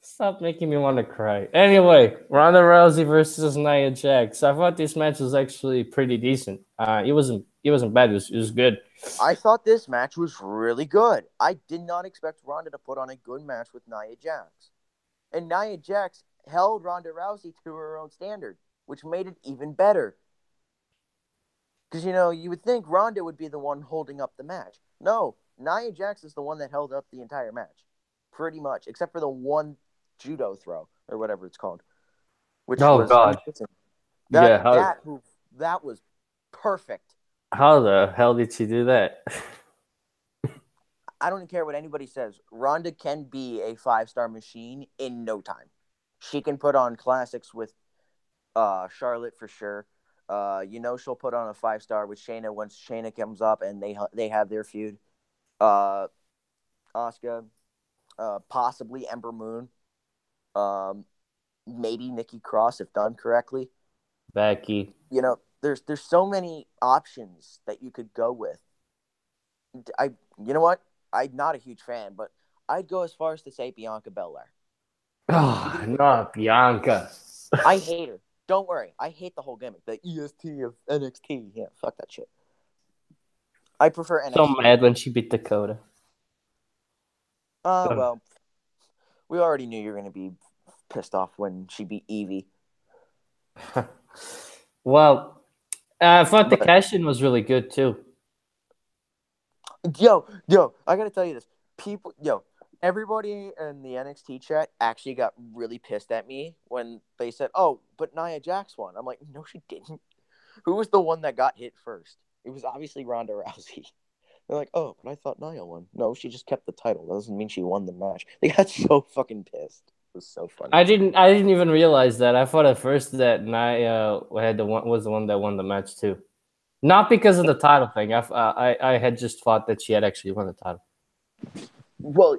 Stop making me want to cry. Anyway, Ronda Rousey versus Nia Jax. I thought this match was actually pretty decent. It wasn't bad. It was good. I thought this match was really good. I did not expect Ronda to put on a good match with Nia Jax. And Nia Jax held Ronda Rousey to her own standard, which made it even better. Because, you would think Ronda would be the one holding up the match. No, Nia Jax is the one that held up the entire match. Pretty much, except for the one judo throw, or whatever it's called, which Oh was God. amazing. That, Yeah. How that, move, that was perfect. how the hell did she do that? I don't care what anybody says. Ronda can be a 5-star machine in no time. She can put on classics with Charlotte for sure. She'll put on a 5-star with Shayna once Shayna comes up and they have their feud. Asuka, possibly Ember Moon, maybe Nikki Cross if done correctly. Becky. There's so many options that you could go with. You know what? I'm not a huge fan, but I'd go as far as to say Bianca Belair. Oh, not Bianca. I hate her. Don't worry. I hate the whole gimmick. The EST of NXT. Yeah, fuck that shit. I prefer So NXT. mad when she beat Dakota. Well, we already knew you were going to be pissed off when she beat Evie. Well, I thought the But, cash-in was really good too. yo, I got to tell you this. Everybody in the NXT chat actually got really pissed at me when they said, "Oh, but Nia Jax won." I'm like, "No, she didn't." Who was the one that got hit first? It was obviously Ronda Rousey. They're like, "Oh, but I thought Nia won." No, she just kept the title. That doesn't mean she won the match. They got so fucking pissed. It was so funny. I didn't even realize that. I thought at first that Nia was the one that won the match too. Not because of the title thing. I had just thought that she had actually won the title. Well,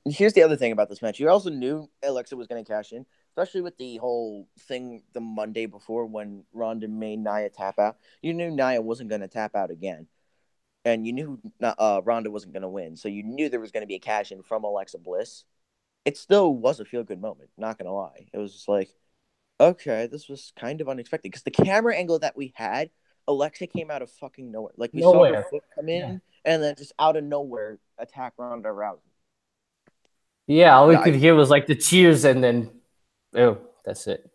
here's the other thing about this match. You also knew Alexa was going to cash in, especially with the whole thing the Monday before when Ronda made Nia tap out. You knew Nia wasn't going to tap out again, and you knew Ronda wasn't going to win. So you knew there was going to be a cash in from Alexa Bliss. It still was a feel good moment. Not going to lie, it was just like, okay, this was kind of unexpected because the camera angle that we had, Alexa came out of fucking nowhere. Like we saw her Nowhere. foot come in, Yeah. and then just out of nowhere attack Ronda Rousey. Yeah, all we Yeah, could hear was like the cheers, and then oh, that's it.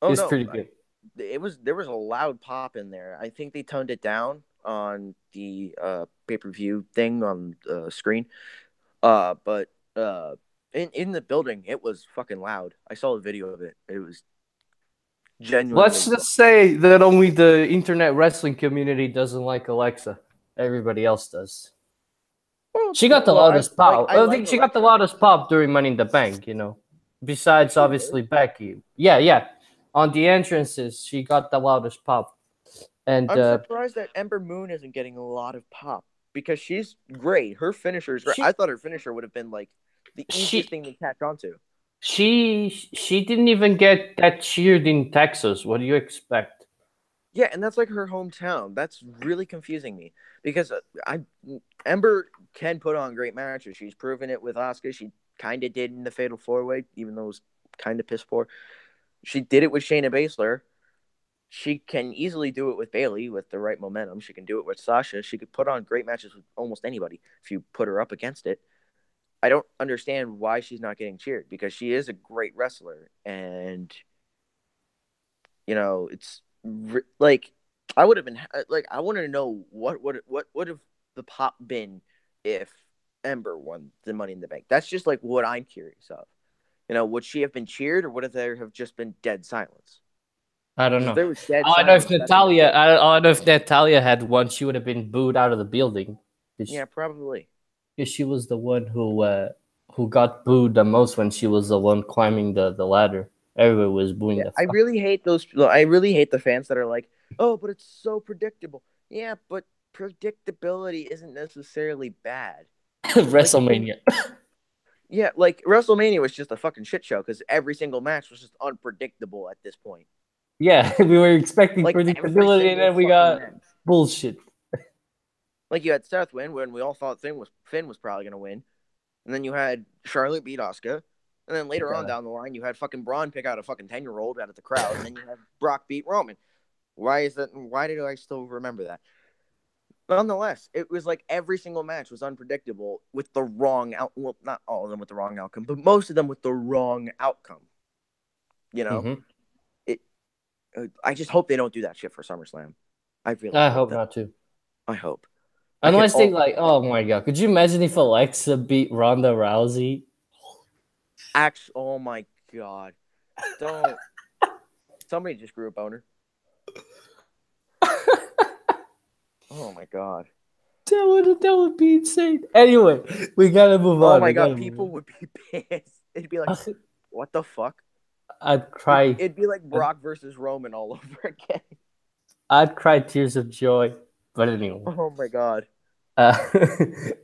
oh It's no, pretty good. there was a loud pop in there. I think they toned it down on the pay-per-view thing on the screen. But in the building it was fucking loud. I saw a video of it. It was Let's genuinely just say that only the internet wrestling community doesn't like Alexa. Everybody else does. She got the loudest pop. I I like think she got the Alexa. loudest pop during Money in the Bank, you know. Did Besides, she really? obviously, Becky. Yeah, yeah. On the entrances, she got the loudest pop. And I'm surprised that Ember Moon isn't getting a lot of pop because she's great. Her finisher is great. she I thought her finisher would have been like the easiest she thing to catch on to. she didn't even get that cheered in Texas. What do you expect? Yeah, and that's like her hometown. That's really confusing me because I Ember can put on great matches. She's proven it with Asuka. She kind of did in the Fatal 4-Way, even though it was kind of piss poor. She did it with Shayna Baszler. She can easily do it with Bayley with the right momentum. She can do it with Sasha. She could put on great matches with almost anybody if you put her up against it. I don't understand why she's not getting cheered because she is a great wrestler, and it's like I would have been like I wanted to know what would have the pop been if Ember won the Money in the Bank. That's just like what I'm curious of. Would she have been cheered or would there have just been dead silence? I don't Because if know. there was dead I don't know if silence, that's Natalia. insane. I don't know if Natalia had won. She would have been booed out of the building Yeah, probably. because she was the one who got booed the most when she was the one climbing the ladder. Everybody was booing Yeah, the I fuck. really hate those. I really hate the fans that are like, "Oh, but it's so predictable." Yeah, but predictability isn't necessarily bad. Like WrestleMania. yeah, like WrestleMania was just a fucking shit show because every single match was just unpredictable at this point. Yeah, we were expecting Like every predictability, and single then we fucking got match. bullshit. Like you had Seth win when we all thought Finn was probably gonna win, and then you had Charlotte beat Asuka, and then later on God. down the line you had fucking Braun pick out a fucking 10-year-old out of the crowd, and then you had Brock beat Roman. Why is that? Why did I still remember that? Nonetheless, it was like every single match was unpredictable with the wrong out. Well, not all of them with the wrong outcome, but most of them with the wrong outcome. You know, Mm-hmm. it. I just hope they don't do that shit for SummerSlam. I really I hope hope that. not too. I hope. I can Unless they like, oh my god, could you imagine if Alexa beat Ronda Rousey? actually. Oh my god! Don't. Somebody just grew a boner. Oh my god. That would be insane. Anyway, we gotta move Oh on. my We gotta god. move People on. would be pissed. It'd be like, what the fuck? I'd cry. It'd be like Brock versus Roman all over again. I'd cry tears of joy. But anyway. Oh my god. Uh,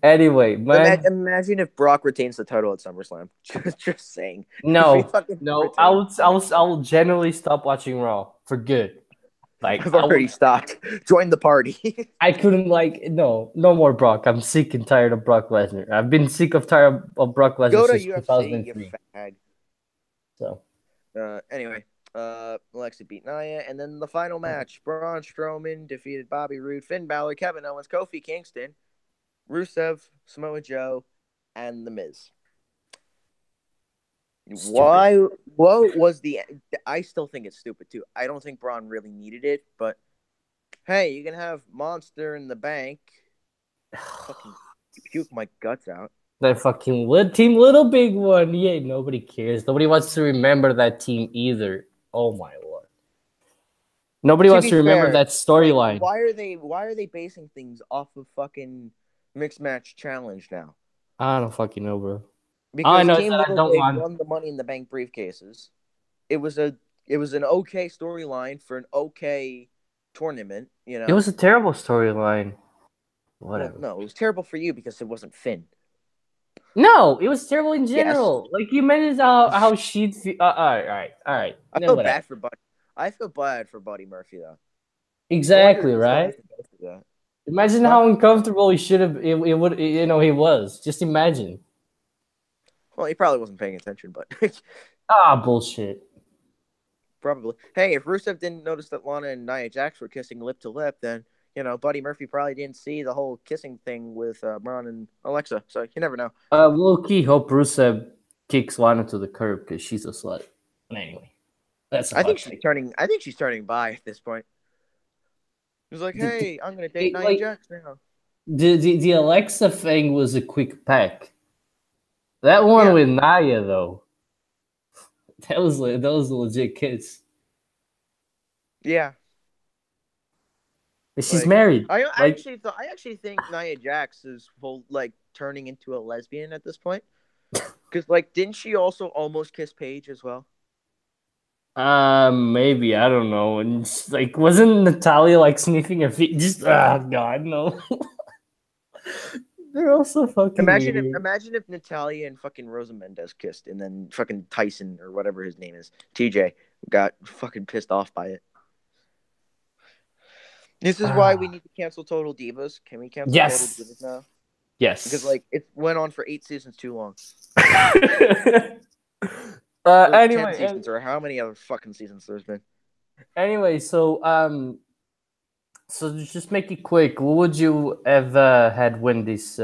anyway, man. Imagine if Brock retains the title at SummerSlam. Just saying. If he No, fucking no. I retains. would, I will, I will generally stop watching Raw for good. Like I've I already would, stopped. Join the party. I couldn't like no more Brock. I'm sick and tired of Brock Lesnar. I've been sick of tired of Brock Lesnar Go to since UFC, you 2003. fag. So Anyway, Alexa beat Nia, and then the final match: Braun Strowman defeated Bobby Roode, Finn Balor, Kevin Owens, Kofi Kingston, Rusev, Samoa Joe, and The Miz. stupid. Why? What was the? I still think it's stupid too. I don't think Braun really needed it, but hey, you can have Monster in the Bank. Fucking puke my guts out. That fucking team Little Big One. Yeah, nobody cares. Nobody wants to remember that team either. Oh my lord. Nobody To wants be to remember fair, that like, storyline. why are they basing things off of fucking mixed match challenge now? I don't fucking know, bro. All I Because know is Team that I Little don't Big want. won the Money in the Bank briefcases. It was an okay storyline for an okay tournament. It was a terrible storyline. Well, Whatever. no, it was terrible for you because it wasn't Finn. No, it was terrible in Yes, general. Like you mentioned how she'd feel. All right. I No, feel whatever. bad for Buddy. I feel bad for Buddy Murphy though. I wonder if Exactly he still right. has to go through that. Imagine Huh? how uncomfortable he should have. It would. He was. Just imagine. Well, he probably wasn't paying attention, but Ah, bullshit. probably. Hey, if Rusev didn't notice that Lana and Nia Jax were kissing lip to lip, then Buddy Murphy probably didn't see the whole kissing thing with Braun and Alexa. So you never know. Low key hope Rusev kicks Lana to the curb because she's a slut. But anyway, that's a I think hot she's take. turning. I think she's turning bi at this point. He's like, hey, I'm gonna date Nia Like Jax now. the Alexa thing was a quick pack. That one Yeah, with Naya though, that was a legit kiss. yeah. She's Like married. Like, I actually think Nia Jax is full like turning into a lesbian at this point. Because like, didn't she also almost kiss Paige as well? maybe I don't know. And like, wasn't Natalia like sniffing her feet? Just God, no. They're all so fucking weird. Imagine if Natalia and fucking Rosa Mendez kissed, and then fucking Tyson or whatever his name is, TJ, got fucking pissed off by it. This is why we Ah, need to cancel Total Divas. Can we cancel Total yes, Divas now? Because yes. like it went on for 8 seasons too long, or 10 seasons, or how many other fucking seasons there's been. Anyway, so just make it quick. What would you have had win this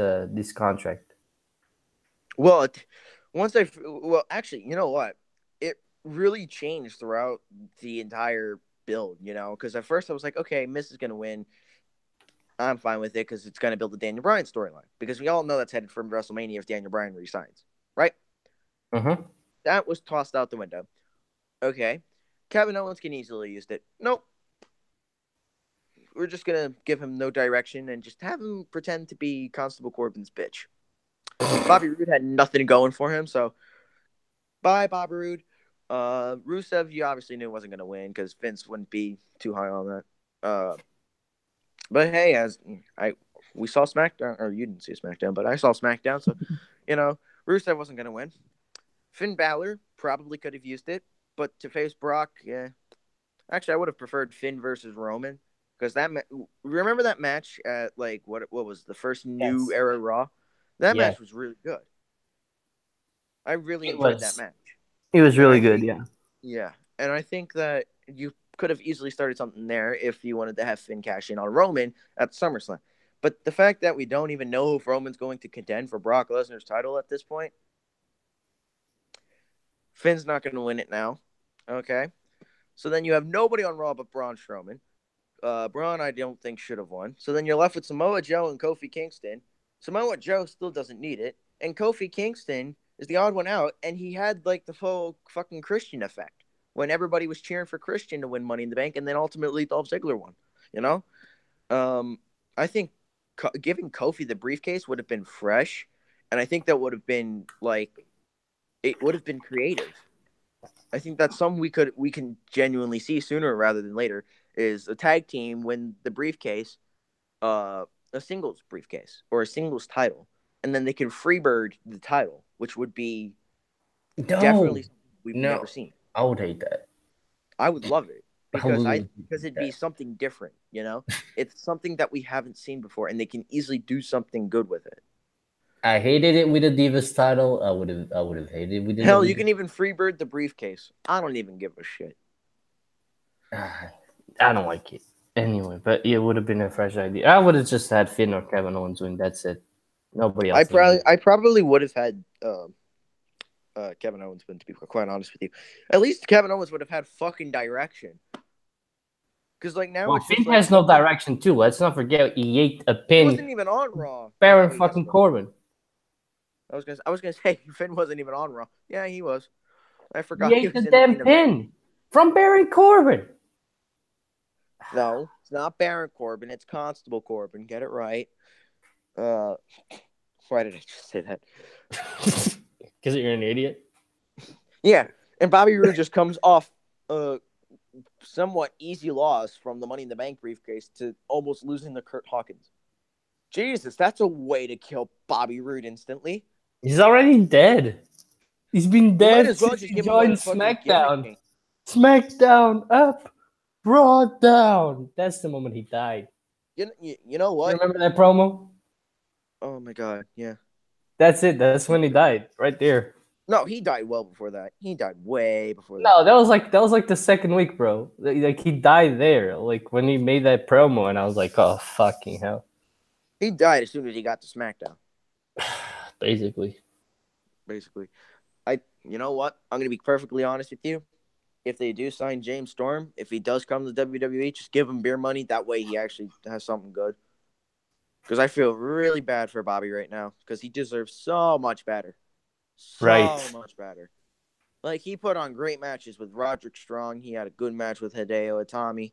contract? Well, actually, you know what? It really changed throughout the entire build. Because at first I was like, okay, Miss is gonna win. I'm fine with it because it's gonna build the Daniel Bryan storyline. Because we all know that's headed from WrestleMania if Daniel Bryan resigns, right? Mm-hmm. That was tossed out the window. Okay, Kevin Owens can easily use it. Nope. We're just gonna give him no direction and just have him pretend to be Constable Corbin's bitch. Bobby Roode had nothing going for him, so bye, Bobby Roode. Rusev, you obviously knew wasn't going to win because Vince wouldn't be too high on that. But hey, we saw SmackDown, or you didn't see SmackDown, but I saw SmackDown, so Rusev wasn't going to win. Finn Balor probably could have used it, but to face Brock, yeah. Actually, I would have preferred Finn versus Roman because remember that match at like what was the first New Yes, Era Raw? That yes. match was really good. I really It enjoyed that was. match. It was And I really good. think, Yeah. yeah, and I think that you could have easily started something there if you wanted to have Finn cash in on Roman at SummerSlam. But the fact that we don't even know if Roman's going to contend for Brock Lesnar's title at this point, Finn's not going to win it now. Okay. So then you have nobody on Raw but Braun Strowman. Braun, I don't think, should have won. So then you're left with Samoa Joe and Kofi Kingston. Samoa Joe still doesn't need it. And Kofi Kingston is the odd one out. And he had like the full fucking Christian effect when everybody was cheering for Christian to win Money in the Bank. And then ultimately Dolph Ziggler won. You know? I think giving Kofi the briefcase would have been fresh. And I think that would have been like, it would have been creative. I think that's something we can genuinely see sooner rather than later is a tag team win the briefcase, a singles briefcase or a singles title, and then they can freebird the title, which would be No, definitely something we've never no. seen. I would hate that. I would love it I would literally because hate it'd be that. something different, It's something that we haven't seen before, and they can easily do something good with it. I hated it with the Divas title. I would have hated it with the Hell, you WWE. can even freebird the briefcase. I don't even give a shit. Ah, I don't like it anyway. But it would have been a fresh idea. I would have just had Finn or Kevin Owens win. That's it. Nobody else needed. I probably would have had Kevin Owens win, to be quite honest with you. At least Kevin Owens would have had fucking direction. Because like now Well, it's just Finn like has no direction too. Let's not forget he ate a he pin. wasn't even on Raw. Oh Baron no, yes. fucking Corbin. I was gonna say Finn wasn't even on Raw. Yeah, he was. I He forgot he ate the was in the damn main event. pin from Baron Corbin. No, it's not Baron Corbin. It's Constable Corbin. Get it right. Why did I just say that? Because you're an idiot. Yeah, and Bobby Roode just comes off somewhat easy loss from the Money in the Bank briefcase to almost losing to Kurt Hawkins. Jesus, that's a way to kill Bobby Roode instantly. He's already dead. He's been You might dead as well since just he give him a joined fucking SmackDown. gimmick. SmackDown up, Raw down. That's the moment he died. You know You what? remember that promo? Oh my god, yeah. That's it. That's when he died, right there. No, he died well before that. He died way before that. No, that was like the second week, bro. Like he died there, like when he made that promo, and I was like, oh fucking hell. He died as soon as he got to SmackDown. Basically. Basically, you know what? I'm gonna be perfectly honest with you. If they do sign James Storm, if he does come to WWE, just give him beer money. That way, he actually has something good. Because I feel really bad for Bobby right now because he deserves so much better, so Right. much better. Like he put on great matches with Roderick Strong. He had a good match with Hideo Itami.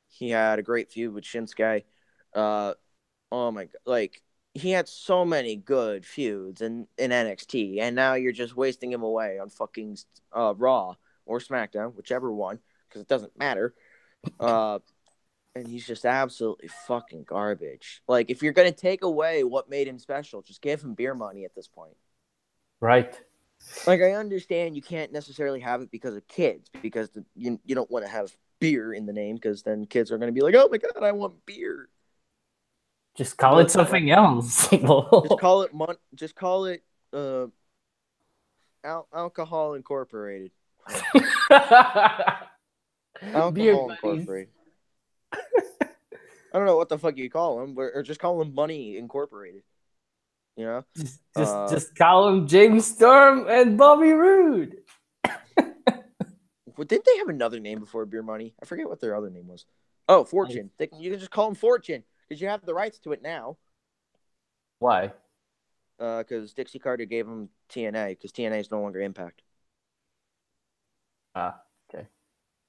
He had a great feud with Shinsuke. Uh, oh my god, like he had so many good feuds in NXT, and now you're just wasting him away on fucking Raw or SmackDown, whichever one, because it doesn't matter. And he's just absolutely fucking garbage. Like if you're gonna take away what made him special, just give him beer money at this point. Right. Like I understand you can't necessarily have it because of kids, because you don't want to have beer in the name, because then kids are gonna be like, oh my god, I want beer. Just call it But something else. just call it Alcohol Incorporated. Beer Alcohol buddies. Incorporated. I don't know what the fuck you call them, or just call them Money Incorporated. You know, Just, just, just call him James Storm and Bobby Roode. didn't they have another name before Beer Money? I forget what their other name was. Oh, Fortune. You can just call them Fortune because you have the rights to it now. Why? Because Dixie Carter gave them TNA because TNA is no longer Impact. Okay.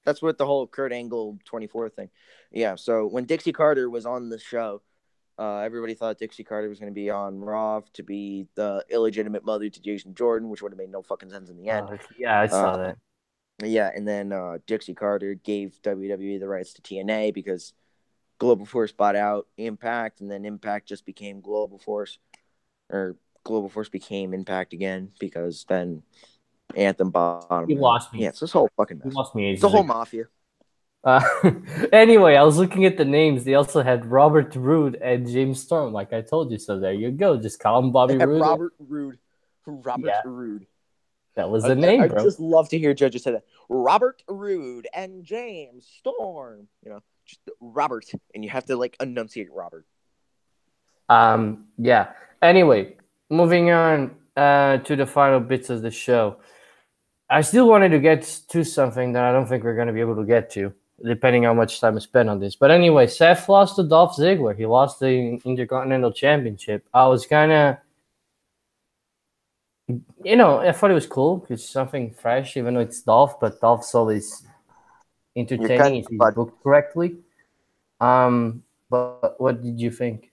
That's what the whole Kurt Angle 24 thing. Yeah, so when Dixie Carter was on the show, everybody thought Dixie Carter was going to be on Raw to be the illegitimate mother to Jason Jordan, which would have made no fucking sense in the end. Yeah, I saw that. Yeah, and then Dixie Carter gave WWE the rights to TNA because Global Force bought out Impact, and then Impact just became Global Force, or Global Force became Impact again because then Anthem bought them You out. lost me. Yeah, it's this whole fucking You mess. lost me It's a ages whole ago. mafia. Uh, anyway, I was looking at the names. They also had Robert Roode and James Storm, like I told you. So there you go. Just call him Bobby Roode. Robert Roode. Yeah, Roode. that was the name, I bro. just love to hear judges say that. Robert Roode and James Storm. You know, just Robert, and you have to like enunciate Robert. Yeah. Anyway, moving on to the final bits of the show. I still wanted to get to something that I don't think we're going to be able to get to, depending on how much time I spend on this. But anyway, Seth lost to Dolph Ziggler. He lost the Intercontinental Championship. I was kind of, I thought it was cool. It's something fresh, even though it's Dolph, but Dolph's always You're entertaining kind if he's of booked correctly. But what did you think?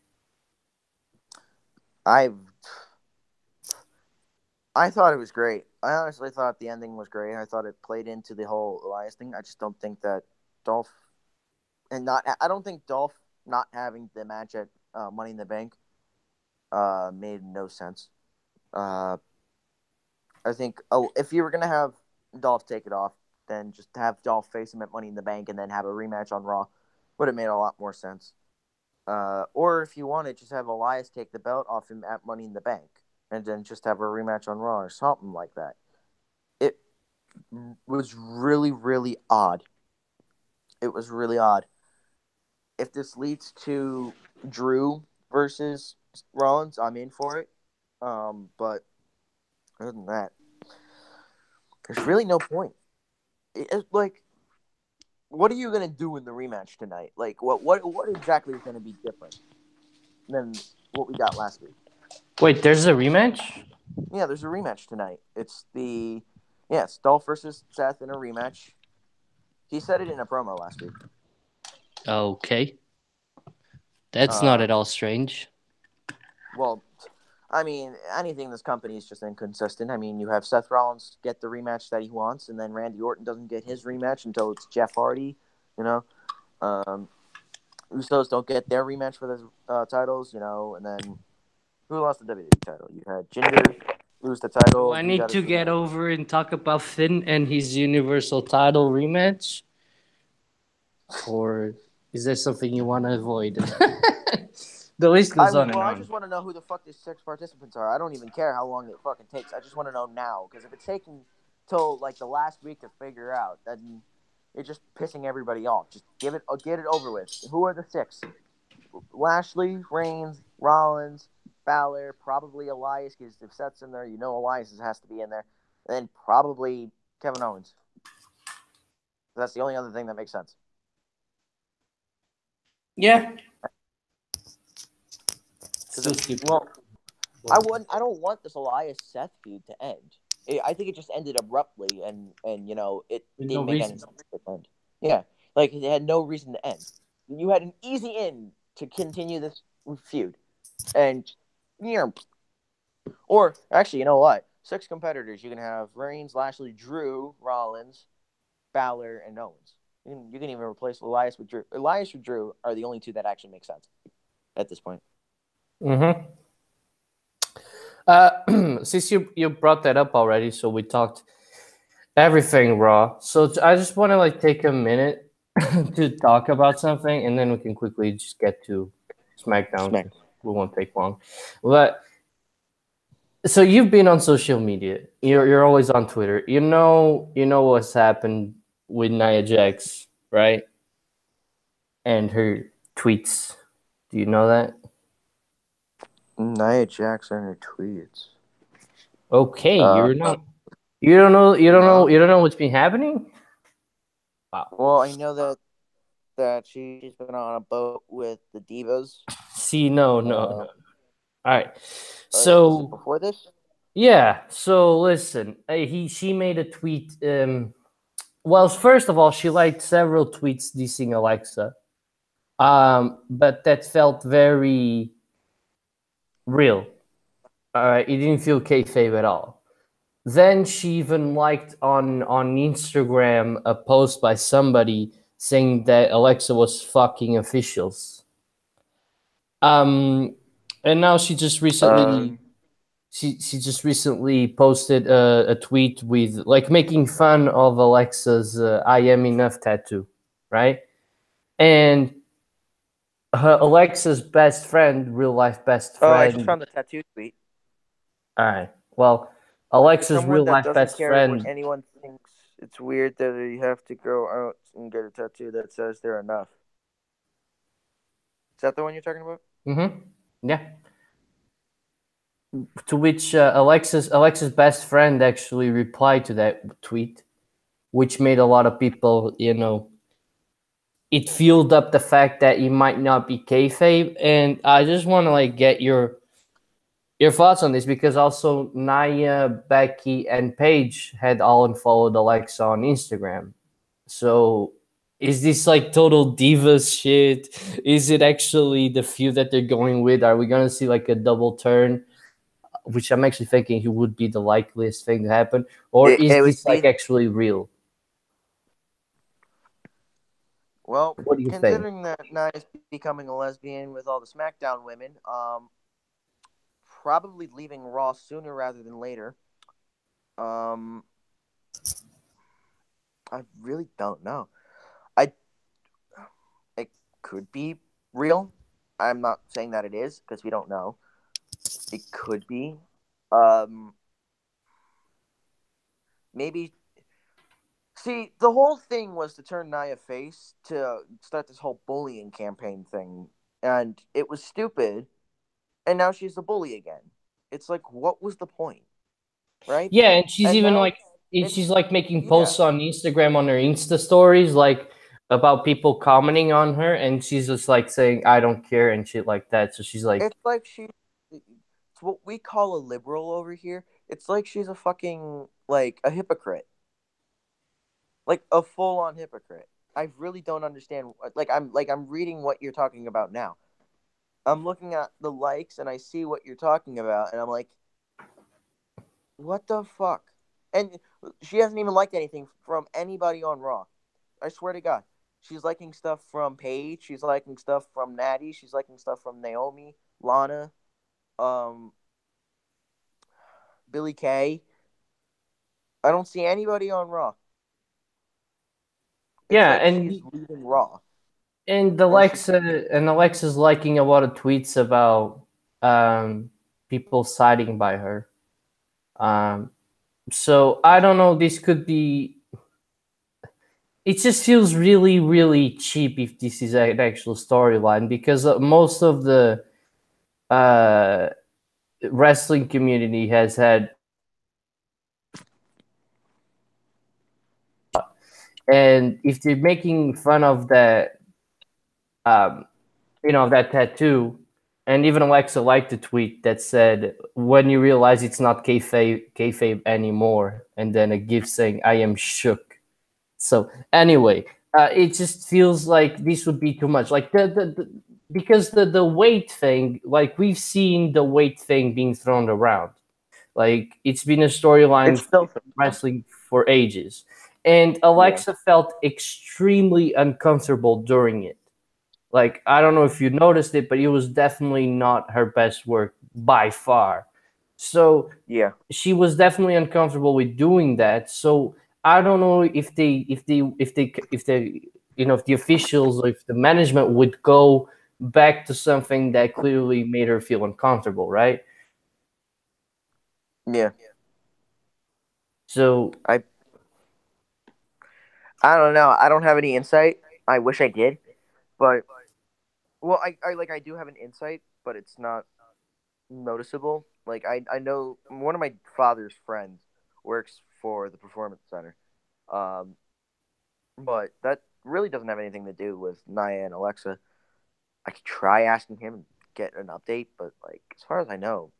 I thought it was great. I honestly thought the ending was great. I thought it played into the whole Elias thing. I just don't think that Dolph I don't think Dolph not having the match at Money in the Bank made no sense. I think if you were gonna have Dolph take it off, then just have Dolph face him at Money in the Bank and then have a rematch on Raw would have made a lot more sense. Or if you wanted, just have Elias take the belt off him at Money in the Bank and then just have a rematch on Raw or something like that. It was really, really odd. It was really odd. If this leads to Drew versus Rollins, I'm in for it. But other than that, there's really no point. Like, what are you gonna do in the rematch tonight? Like, what exactly is gonna be different than what we got last week? Wait, there's a rematch? Yeah, there's a rematch tonight. It's Dolph versus Seth in a rematch. He said it in a promo last week. Okay. That's not at all strange. Well, I mean, anything in this company is just inconsistent. I mean, you have Seth Rollins get the rematch that he wants, and then Randy Orton doesn't get his rematch until it's Jeff Hardy. You know, um, Usos don't get their rematch for the titles. You know, and then who lost the WWE title? You had Jinder lose the Do title. I He need got his to get rematch. over and talk about Finn and his Universal title rematch? Or is there something you want to avoid? The list goes on and I on. just want to know who the fuck these 6 participants are. I don't even care how long it fucking takes. I just want to know now, because if it's taking till like the last week to figure out, then it's just pissing everybody off. Just get it over with. Who are the six? Lashley, Reigns, Rollins, Balor, probably Elias, because if Seth's in there, you know Elias has to be in there, and then probably Kevin Owens. That's the only other thing that makes sense. Yeah. Because Still stupid. well, I don't want this Elias Seth feud to end. I think it just ended abruptly, and it With no didn't make any reason. sense to end. Yeah, like it had no reason to end. You had an easy end to continue this feud, and or actually, you know what? 6 competitors. You can have Reigns, Lashley, Drew, Rollins, Balor, and Owens. You can even replace Elias with Drew. Elias or Drew are the only two that actually make sense at this point. Mm-hmm. Since you brought that up already, so we talked everything Raw. So I just want to like take a minute to talk about something, and then we can quickly just get to SmackDown Smack. because we won't take long. But so you've been on social media. You're always on Twitter. You know what's happened with Nia Jax, right? And her tweets. Do you know that? Nia Jax and her tweets. Okay, Uh, you're not. You don't know. You don't know. no. You don't know what's been happening. Wow. Well, I know that she's been on a boat with the divas. See, no, no, no. Uh, All right. was it So before this? yeah. So listen, she made a tweet. Well, first of all, she liked several tweets dissing Alexa. But that felt very real. It didn't feel kayfabe at all. Then she even liked on Instagram a post by somebody saying that Alexa was fucking officials. Um, and now Um, she just recently posted a tweet with like making fun of Alexa's "I am enough" tattoo, right? And her Alexa's best friend, real life best oh, I just friend. found the tattoo tweet. All right. Well, To Alexa's someone real that life doesn't best care what friend. anyone thinks, it's weird that you have to go out and get a tattoo that says they're enough. Is that the one you're talking about? Mm-hmm. Yeah. To which Alexa's best friend actually replied to that tweet, which made a lot of people, it fueled up the fact that it might not be kayfabe. And I just want to like get your thoughts on this because also Naya, Becky, and Paige had all unfollowed Alexa on Instagram. So is this like total divas shit? Is it actually the feud that they're going with? Are we gonna see like a double turn? Which I'm actually thinking he would be the likeliest thing to happen, or is It would this like be actually real? well, What do you think? considering that Nia's becoming a lesbian with all the SmackDown women, probably leaving Raw sooner rather than later. Um, I really don't know. I It could be real. I'm not saying that it is because we don't know. It could be. Um, maybe. See, the whole thing was to turn Nia face to start this whole bullying campaign thing, and it was stupid. And now she's a bully again. It's like, what was the point, right? Yeah, and she's And even now like she's it's like making yeah. posts on Instagram on her Insta stories like about people commenting on her, and she's just like saying I don't care and shit like that. So she's like, It's like it's what we call a liberal over here. It's like she's a fucking like a hypocrite, like a full on hypocrite. I really don't understand. Like I'm reading what you're talking about now. I'm looking at the likes and I see what you're talking about, and I'm like, what the fuck? And she hasn't even liked anything from anybody on Raw. I swear to God. She's liking stuff from Paige. She's liking stuff from Natty. She's liking stuff from Naomi, Lana, um, Billy Kay. I don't see anybody on Raw. It's Yeah, like she's leaving Raw. and And she, Alexa's liking a lot of tweets about people siding by her. Um, so I don't know. This could be. It just feels really, really cheap if this is an actual storyline because most of the uh, wrestling community has had, and if they're making fun of that, um, that tattoo, and even Alexa liked the tweet that said, "When you realize it's not kayfabe anymore," and then a gift saying, "I am shook." So anyway, it just feels like this would be too much. Like because the weight thing, like we've seen the weight thing being thrown around. Like it's been a it's storyline still wrestling for ages, and yeah, Alexa felt extremely uncomfortable during it. Like I don't know if you noticed it, but it was definitely not her best work by far. So yeah, she was definitely uncomfortable with doing that. So I don't know if the officials or if the management would go back to something that clearly made her feel uncomfortable, right? yeah. So I I don't know. I don't have any insight. I wish I did, but well, I do have an insight, but it's not noticeable. Like I know one of my father's friends works for the performance center. Um, but that really doesn't have anything to do with Nia and Alexa. I could try asking him and get an update, but like as far as I know,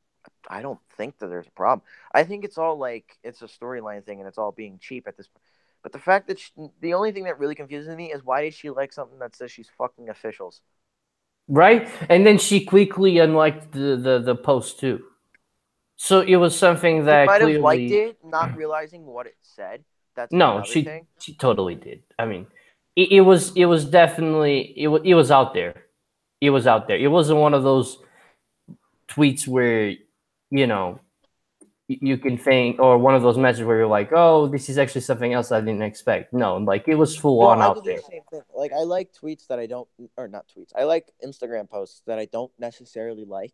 I don't think that there's a problem. I think it's all like it's a storyline thing and it's all being cheap at this point. But the fact that the only thing that really confuses me is why did she like something that says she's fucking officials? right, and then she quickly unliked the post too. So it was something She that might have liked clearly it, not realizing what it said. That's no, another she thing. she totally did. I mean, it was definitely it was out there. It was out there. It wasn't one of those tweets where you know you can think, or one of those messages where you're like, oh, this is actually something else I didn't expect. No, like it was full Well, on I do out the there. same thing. Like I like tweets that I don't, or not tweets. I like Instagram posts that I don't necessarily like,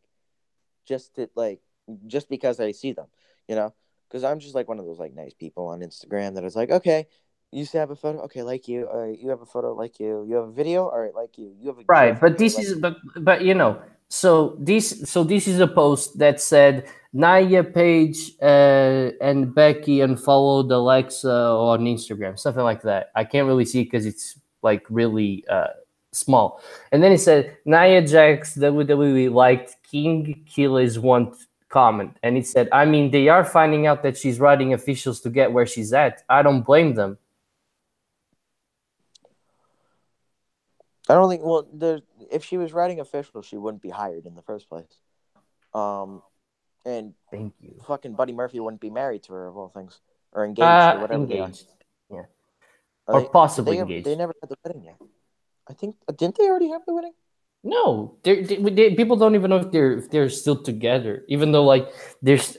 just to like, just because I see them, you know. Because I'm just like one of those like nice people on Instagram that is like, okay, you used to have a photo, okay, like you. All right, you have a photo, like you. You have a video, all right, like you. You have a Right, GIF, but okay, this like is you. but so this is a post that said Naya Page and Becky unfollowed Alexa on Instagram, something like that. I can't really see because it's like really small. And then it said Nia Jax WWE liked King Killy's one comment, and it said, I mean, they are finding out that she's writing officials to get where she's at. I don't blame them. I don't think. Well, if she was writing official, she wouldn't be hired in the first place. Um, and Thank you. fucking Buddy Murphy wouldn't be married to her of all things, or engaged, or whatever they are. Engaged. Yeah. Are Or they? Did possibly they? They engaged. never had the wedding yet. I think didn't they already have the wedding? No, people don't even know if they're still together, even though like there's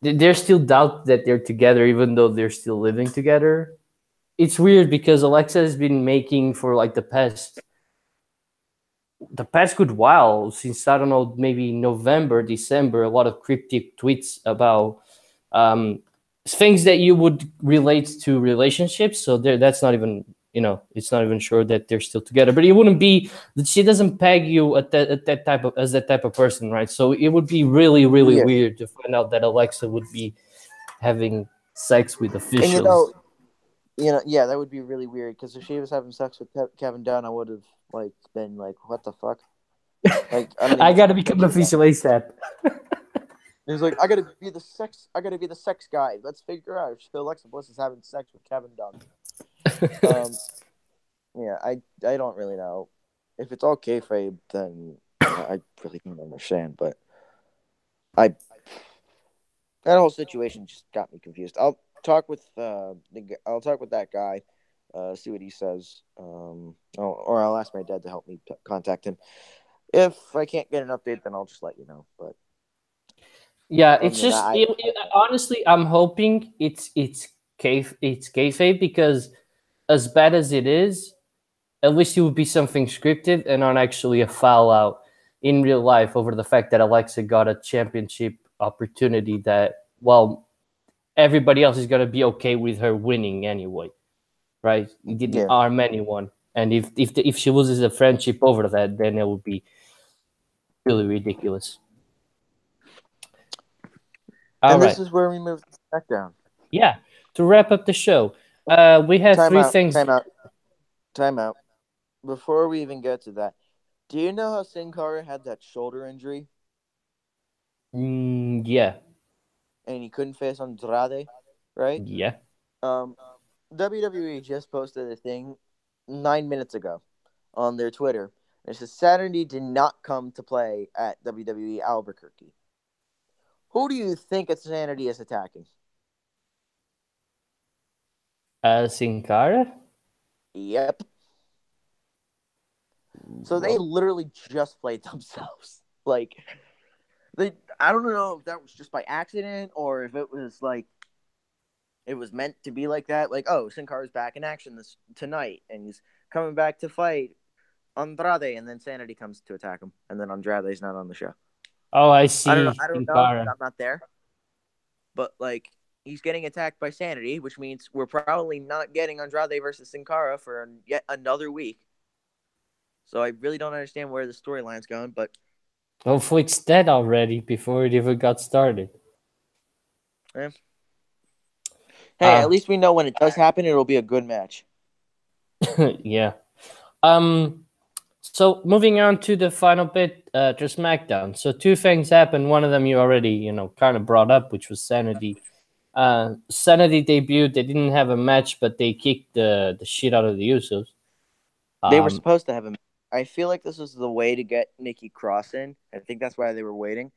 there's still doubt that they're together, even though they're still living together. It's weird because Alexa has been making for like the past good while, since I don't know, maybe November, December, a lot of cryptic tweets about um, things that you would relate to relationships. So that's not even, it's not even sure that they're still together. But it wouldn't be that she doesn't peg you at that type of as that type of person, right? So it would be really, really Yeah. weird to find out that Alexa would be having sex with And officials. yeah, that would be really weird because if she was having sex with Kevin Dunn, I would have like been like, what the fuck? Like, I don't I even gotta trust become that an chick official anymore. ASAP. He's like, I gotta be the sex guy. Let's figure out if Alexa Bliss is having sex with Kevin Dunn. Um, yeah, I don't really know if it's all kayfabe. Then I really don't understand, but I that whole situation just got me confused. I'll talk with that guy, see what he says. Or I'll ask my dad to help me contact him. If I can't get an update, then I'll just let you know. But Yeah, other it's than that, just honestly, I'm hoping it's kayfabe because as bad as it is, at least it would be something scripted and not actually a foul out in real life over the fact that Alexa got a championship opportunity that, well, everybody else is gonna be okay with her winning anyway, right? It didn't yeah. harm anyone, and if she loses a friendship over that, then it would be really ridiculous. All And this right, is where we move to SmackDown. yeah. To wrap up the show, we have Time three out. things. Time out. Time out. Before we even get to that, do you know how Sin Cara had that shoulder injury Yeah, and he couldn't face Andrade, right? yeah. Um, WWE just posted a thing 9 minutes ago on their Twitter. It says Saturday did not come to play at WWE Albuquerque. Who do you think Sanity is attacking? Sin Cara. Yep. So they Well, literally just played themselves. Like I don't know if that was just by accident or if it was like it was meant to be like that. Like, oh, Sin Cara's back in action this tonight, and he's coming back to fight Andrade, and then Sanity comes to attack him, and then Andrade's not on the show. oh, I I don't know. see I don't Sin know. Cara. I'm not there, but like he's getting attacked by Sanity, which means we're probably not getting Andrade versus Sin Cara for yet another week. So I really don't understand where the storyline's going, but Hopefully, it's dead already before it even got started. eh. Hey, at Uh, least we know when it does happen, it'll be a good match. yeah. Um. So moving on to the final bit, to SmackDown. So two things happened. One of them you already, kind of brought up, which was Sanity. Sanity debuted. They didn't have a match, but they kicked the shit out of the Usos. They were Um, supposed to have him. I feel like this was the way to get Nikki Cross in. I think that's why they were waiting.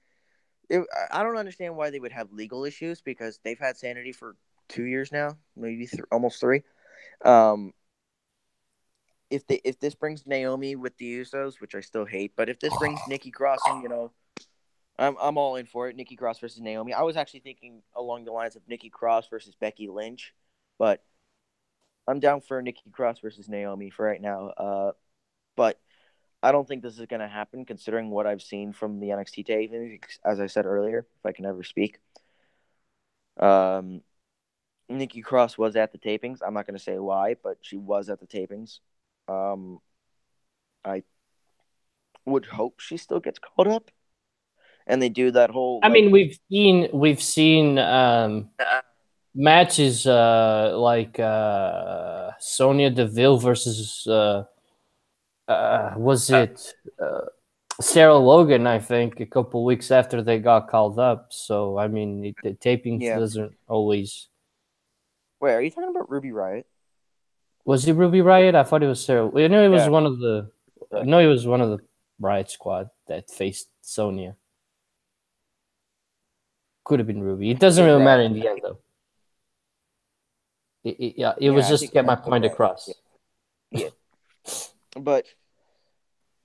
I don't understand why they would have legal issues because they've had Sanity for 2 years now, maybe almost three. Um, if this brings Naomi with the Usos, which I still hate, but if this brings Nikki Cross in, I'm all in for it. Nikki Cross versus Naomi. I was actually thinking along the lines of Nikki Cross versus Becky Lynch, but I'm down for Nikki Cross versus Naomi for right now. But I don't think this is going to happen considering what I've seen from the NXT tapings. As I said earlier, if I can ever speak, um, Nikki Cross was at the tapings. I'm not going to say why, but she was at the tapings. I would hope she still gets called up, and they do that whole I like. mean, we've seen matches like Sonya Deville versus was it Sarah Logan? I think a couple weeks after they got called up. So I mean, the tapings Yeah. doesn't always. Wait, are you talking about Ruby Riot? Was it Ruby Riot? I thought it was Sarah. I know it was Yeah. one of the. Correct. No, it was one of the Riot Squad that faced Sonya. Could have been Ruby. It doesn't Is really that? matter in the end, though. Yeah, it was Yeah, I just to think get you're my right. point Yeah. across. Yeah. But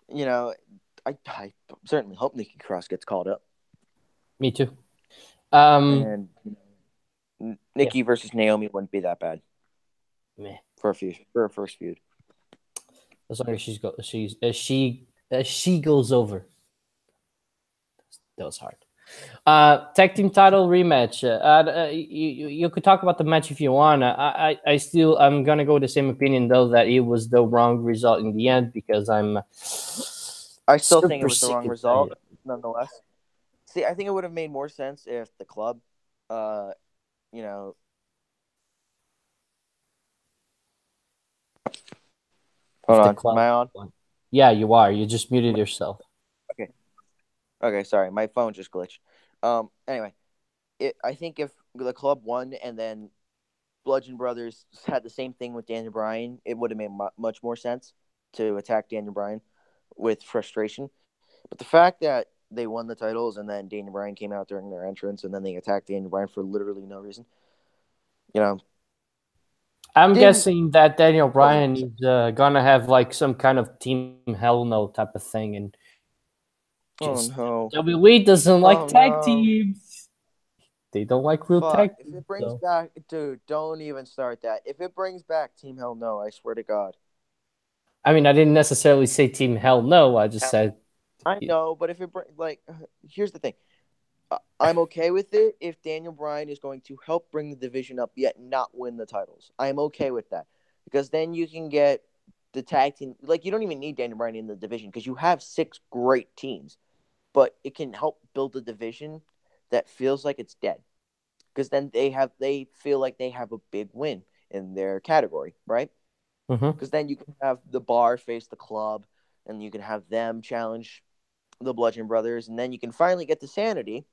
you know, I certainly hope Nikki Cross gets called up, Me too. Um, and yeah, Nikki versus Naomi wouldn't be that bad meh. for a first feud. As long as she goes over. That was hard. Tag team title rematch. You could talk about the match if you want. I'm gonna go with the same opinion though that it was the wrong result in the end because I'm I still think it super was the sick wrong and result, tired. nonetheless. See, I think it would have made more sense if the club, uh, you know, hold If the on, am club I on? won. Yeah, you are. You just muted yourself. Okay, okay, sorry, my phone just glitched. Anyway, I think if the club won and then Bludgeon Brothers had the same thing with Daniel Bryan, it would have made much more sense to attack Daniel Bryan with frustration. But the fact that they won the titles and then Daniel Bryan came out during their entrance and then they attacked Daniel Bryan for literally no reason, you know, I'm didn't guessing that Daniel really Bryan make sense. is gonna have like some kind of Team Hell No type of thing, and Oh just no. WWE doesn't like Oh tag no. teams. They don't like real Fuck. tag If teams. it brings So back, dude, don't even start that. If it brings back Team Hell No, I swear to God. I mean, I didn't necessarily say Team Hell No. I just said, I know, but if it like, here's the thing. I'm okay with it if Daniel Bryan is going to help bring the division up yet not win the titles. I'm okay with that because then you can get the tag team. Like you don't even need Daniel Bryan in the division because you have 6 great teams, but it can help build a division that feels like it's dead because then they feel like they have a big win in their category, right? mm-hmm. Because then you can have the Bar face the Club, and you can have them challenge the Bludgeon Brothers, and then you can finally get to Sanity,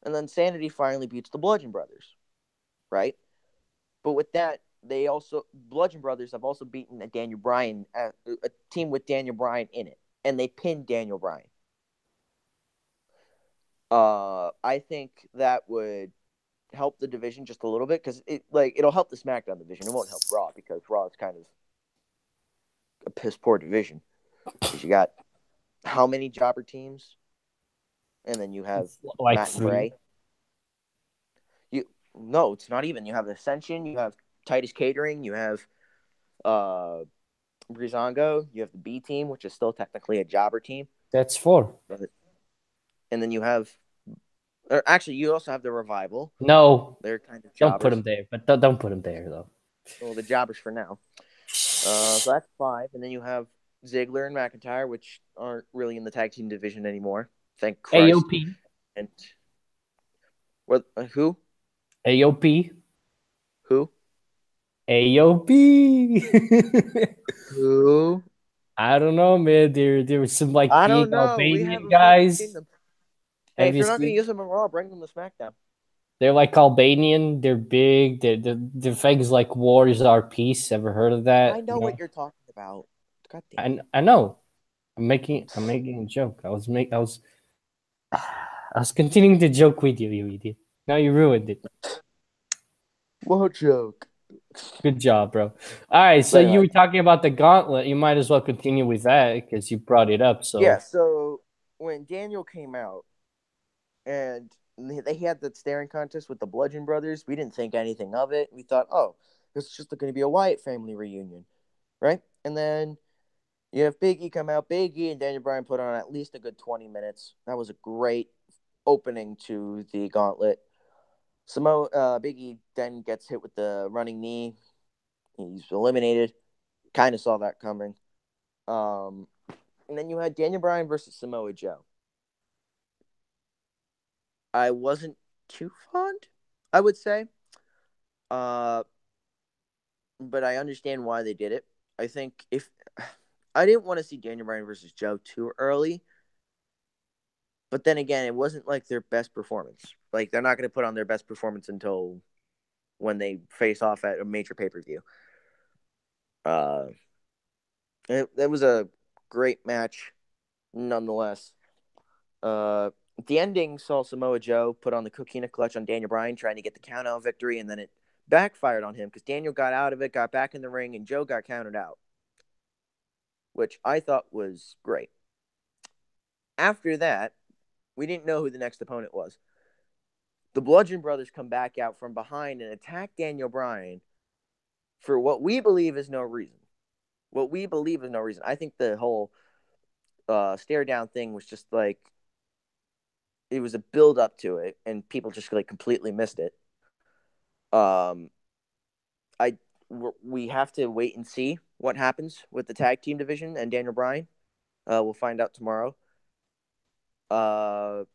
and then Sanity finally beats the Bludgeon Brothers, right? But with that, they also Bludgeon Brothers have also beaten a Daniel Bryan, a team with Daniel Bryan in it, and they pinned Daniel Bryan. I think that would help the division just a little bit because it'll help the SmackDown division. It won't help Raw because Raw is kind of a piss poor division because you got how many jobber teams, and then you have It's like Matt and 3. Bray. You no, it's not even. You have Ascension, you have Titus Catering, you have uh Brizongo, you have the B team, which is still technically a jobber team, That's 4. and then you have, or actually, you also have the Revival. No, They're kind of don't put jobbers. him there. But don't put him there though. Well, the jobbers for now. So that's 5, and then you have Ziggler and McIntyre, which aren't really in the tag team division anymore. Thank Christ. AOP, And what? Who? AOP, Who? AOP. Who? I don't know, man. There was some like I big don't know. We Albanian haven't fucking seen guys. them. Hey, Have if you you're not gonna seen? use them in Raw, bring them to SmackDown. They're like Albanian. They're big. Their things like Wars Are Peace. Ever heard of I that? know what No. you're talking about. God damn I know. I'm making a joke. I was continuing to joke with you, you idiot. Now you ruined it. it. What joke? Good job, bro. All right, so But you anyway, were talking about the gauntlet. You might as well continue with that because you brought it up. yeah. So So when Daniel came out and they had that staring contest with the Bludgeon Brothers, we didn't think anything of it. We thought, oh, it's just going to be a Wyatt family reunion, right? And then you have Big E come out. Big E and Daniel Bryan put on at least a good 20 minutes. That was a great opening to the gauntlet. Big E then gets hit with the running knee. He's eliminated. Kind of saw that coming. Um, and then you had Daniel Bryan versus Samoa Joe. I wasn't too fond, I would say. Uh, but I understand why they did it. I think if I didn't want to see Daniel Bryan versus Joe too early, but then again, it wasn't like their best performance. Like they're not going to put on their best performance until when they face off at a major pay per view. Uh, that was a great match, nonetheless. The ending saw Samoa Joe put on the Coquina clutch on Daniel Bryan, trying to get the count out victory, and then it backfired on him because Daniel got out of it, got back in the ring, and Joe got counted out, which I thought was great. After that, we didn't know who the next opponent was. The Bludgeon Brothers come back out from behind and attack Daniel Bryan for what we believe is no reason. What we believe is no reason. I think the whole stare down thing was just like it was a build up to it, and people just like completely missed it. Um, I we have to wait and see what happens with the tag team division and Daniel Bryan. We'll find out tomorrow. Uh,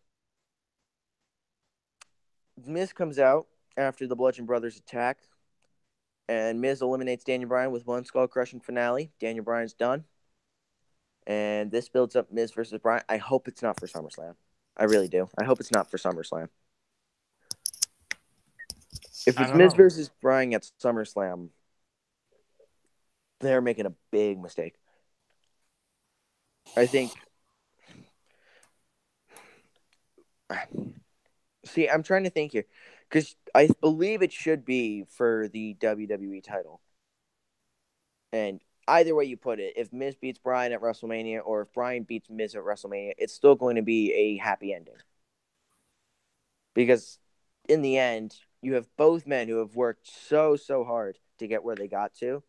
Miz comes out after the Bludgeon Brothers attack, and Miz eliminates Daniel Bryan with one skull crushing finale. Daniel Bryan's done, and this builds up Miz versus Bryan. I hope it's not for SummerSlam. I really do. I hope it's not for SummerSlam. If I it's don't Miz know. versus Bryan at SummerSlam, they're making a big mistake. I think See, I'm trying to think here because I believe it should be for the WWE title. And either way you put it, if Miz beats Bryan at WrestleMania or if Bryan beats Miz at WrestleMania, it's still going to be a happy ending. Because in the end, you have both men who have worked so hard to get where they got to,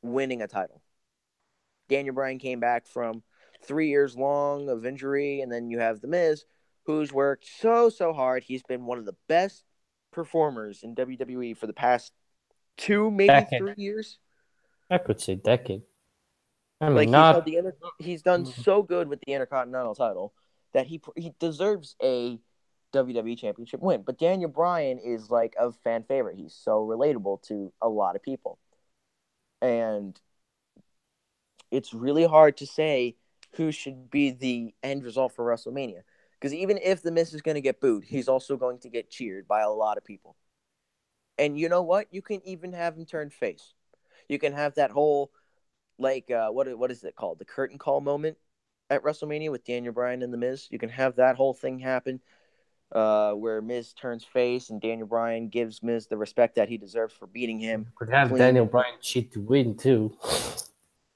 winning a title. Daniel Bryan came back from 3 years long of injury, and then you have The Miz, who's worked so hard. He's been one of the best performers in WWE for the past 2, maybe Decade. 3 years. I could say decade. I mean, Like he's held not. the he's done so good with the Intercontinental title that he deserves a WWE Championship win. But Daniel Bryan is like a fan favorite. He's so relatable to a lot of people, and it's really hard to say who should be the end result for WrestleMania. Because even if The Miz is going to get booed, he's also going to get cheered by a lot of people. And you know what? You can even have him turn face. You can have that whole like what is it called? The curtain call moment at WrestleMania with Daniel Bryan and The Miz. You can have that whole thing happen where Miz turns face and Daniel Bryan gives Miz the respect that he deserves for beating him Could have clean. Daniel Bryan cheat to win too.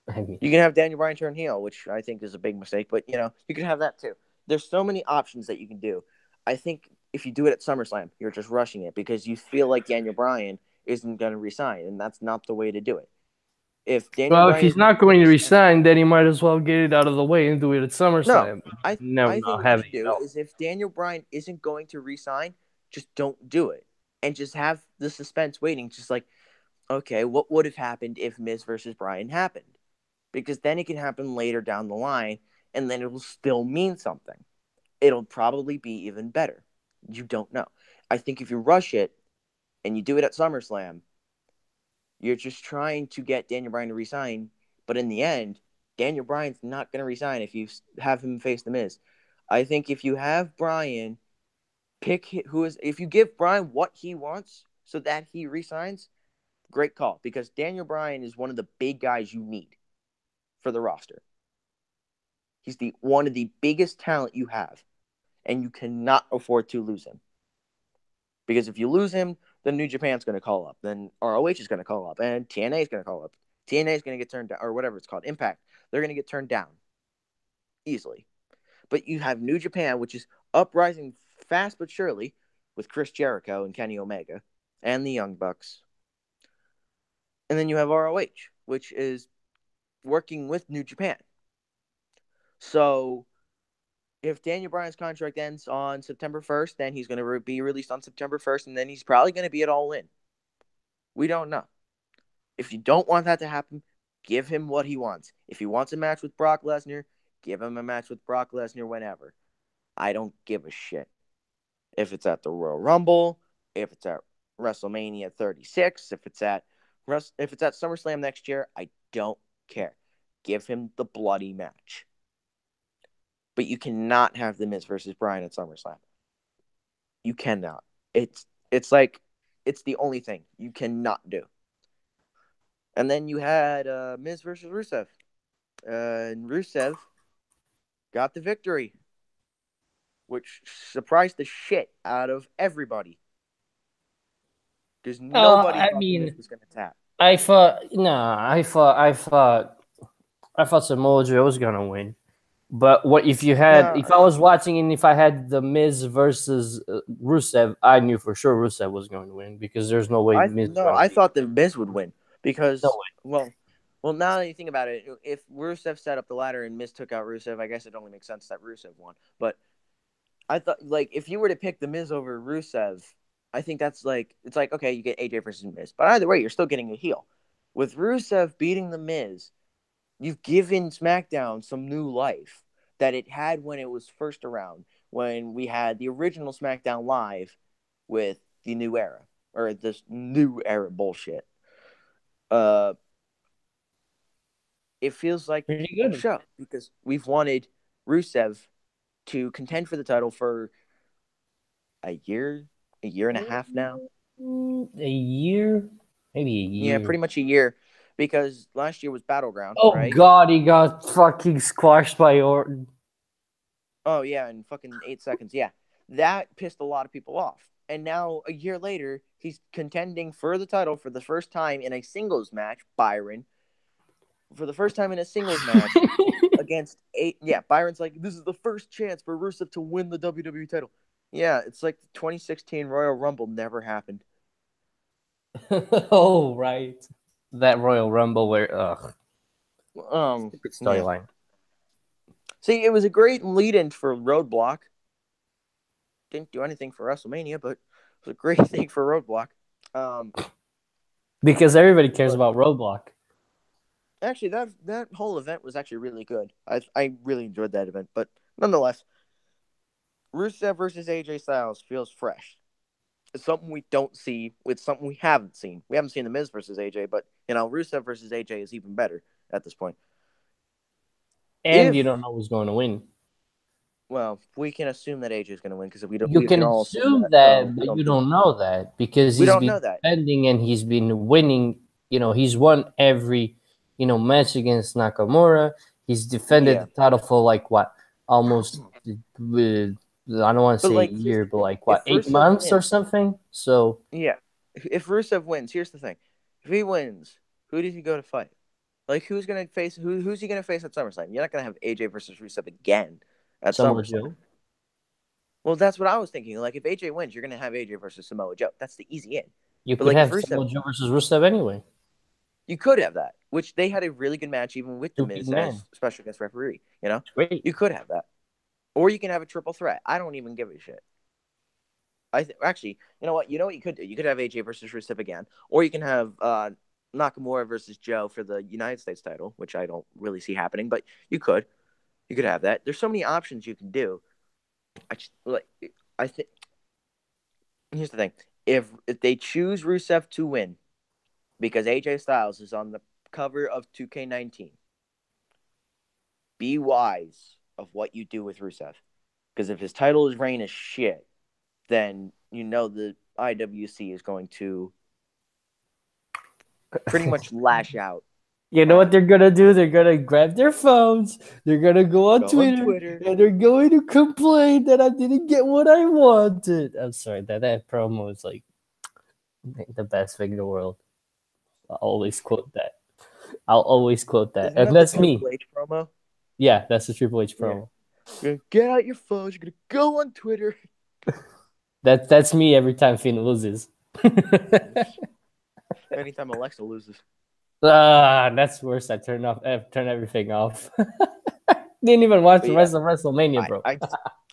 I mean, You can have Daniel Bryan turn heel, which I think is a big mistake, but you can have that too. There's so many options that you can do. I think if you do it at SummerSlam, you're just rushing it because you feel like Daniel Bryan isn't going to resign, and that's not the way to do it. If Daniel well, if Bryan he's is not not going going to to resign, resign, then he might as well get it out of the way and do it at no, SummerSlam. No, I think not what you having should it do all. is if Daniel Bryan isn't going to resign, just don't do it, and just have the suspense waiting. Just like, okay, what would have happened if Miz versus Bryan happened? Because then it can happen later down the line, and then it will still mean something. It'll probably be even better. You don't know. I think if you rush it and you do it at SummerSlam, you're just trying to get Daniel Bryan to resign, but in the end, Daniel Bryan's not going to resign if you have him face The Miz. I think if you have Bryan if you give Bryan what he wants so that he resigns, great call, because Daniel Bryan is one of the big guys you need for the roster. He's one of the biggest talent you have, and you cannot afford to lose him. Because if you lose him, then New Japan's going to call up, then ROH is going to call up, and TNA is going to call up. TNA is going to get turned down, or whatever it's called, Impact. They're going to get turned down easily. But you have New Japan, which is uprising fast but surely with Chris Jericho and Kenny Omega and the Young Bucks. And then you have ROH, which is working with New Japan. So if Daniel Bryan's contract ends on September 1st, then he's going to be released on September 1st, and then he's probably going to be at All In. We don't know. If you don't want that to happen, give him what he wants. If he wants a match with Brock Lesnar, give him a match with Brock Lesnar whenever. I don't give a shit. If it's at the Royal Rumble, if it's at WrestleMania 36, if it's at SummerSlam next year, I don't care. Give him the bloody match. But you cannot have The Miz versus Bryan at SummerSlam. You cannot. It's like it's the only thing you cannot do. And then you had Miz versus Rusev. And Rusev got the victory, which surprised the shit out of everybody. Because nobody I thought the Miz mean, was going to tap. I thought Samoa Joe was gonna win. But what if you had? No, If I was watching and if I had the Miz versus Rusev, I knew for sure Rusev was going to win because there's no way Miz is going to I beat. thought the Miz would win No because, way. now that you think about it, if Rusev set up the ladder and Miz took out Rusev, I guess it only makes sense that Rusev won. But I thought, like, if you were to pick the Miz over Rusev, I think that's like, it's like, okay, you get AJ versus Miz. But either way, you're still getting a heel. With Rusev beating the Miz, you've given SmackDown some new life that it had when it was first around, when we had the original SmackDown Live with the new era, or this new era bullshit. Uh, it feels like Pretty a good. show because we've wanted Rusev to contend for the title for a year and a half now. A year, maybe a Yeah, year. pretty much a year, because last year was Battleground, Oh right? God, he got fucking squashed by Orton. Oh yeah, in fucking 8 seconds. Yeah, that pissed a lot of people off. And now a year later, he's contending for the title for the first time in a singles match. Byron, for the first time in a singles match against eight. Yeah, Byron's like, this is the first chance for Rusev to win the WWE title. Yeah, it's like the 2016 Royal Rumble never happened. Oh, right. That Royal Rumble where, ugh, stupid Yeah. storyline. See, it was a great lead-in for Roadblock. Didn't do anything for WrestleMania, but it was a great thing for Roadblock. Um, Because everybody cares but about Roadblock. actually, that whole event was actually really good. I really enjoyed that event. But nonetheless, Rusev versus AJ Styles feels fresh. It's something we don't see. It's something we haven't seen. We haven't seen The Miz versus AJ, but Rusev versus AJ is even better at this point. And you If don't know who's going to win. Well, we can assume that AJ is going to win because You we can can all assume assume that. that, We but don't you assume that. don't know that because We he's don't been know that. defending and he's been winning. He's won every, match against Nakamura. He's defended Yeah, the title for like what, almost, I don't want to but say a like, here's year, the but thing: like what, if 8 months or wins, something. So yeah, if Rusev wins, here's the thing: if he wins, who does he go to fight? Like, who's going to face who's he going to face at SummerSlam? You're not going to have AJ versus Rusev again at Samoa SummerSlam. Joe, Well, that's what I was thinking. Like, if AJ wins, you're going to have AJ versus Samoa Joe. That's the easy in. you But could like, if have Rusev Samoa Joe wins, versus Rusev anyway. you could have that, which they had a really good match even with The Two big Miz men. as special guest referee. You know, It's great. you could have that, or you can have a triple threat. I don't even give a shit. Actually, you know what? You know what you could do? You could have AJ versus Rusev again, or you can have Nakamura versus Joe for the United States title, which I don't really see happening, but you could. You could have that. There's so many options you can do. I just, like I think here's the thing: if they choose Rusev to win because AJ Styles is on the cover of 2K19, be wise of what you do with Rusev, because if his title is reign is shit, then the IWC is going to pretty much lash out You know at what him. they're gonna do? They're gonna grab their phones. They're gonna go on Go on Twitter Twitter. and they're going to complain that I didn't get what I wanted. I'm sorry that promo is like the best thing in the world. I'll always quote that. I'll always quote that, Isn't and that the that's me. Triple H promo? Yeah, that's the Triple H Yeah. promo. You're gonna get out your phones. You're gonna go on Twitter. That's me every time Finn loses. Anytime Alexa loses. That's worse. I turn everything off. Didn't even watch But the yeah, rest of WrestleMania, I, bro. I,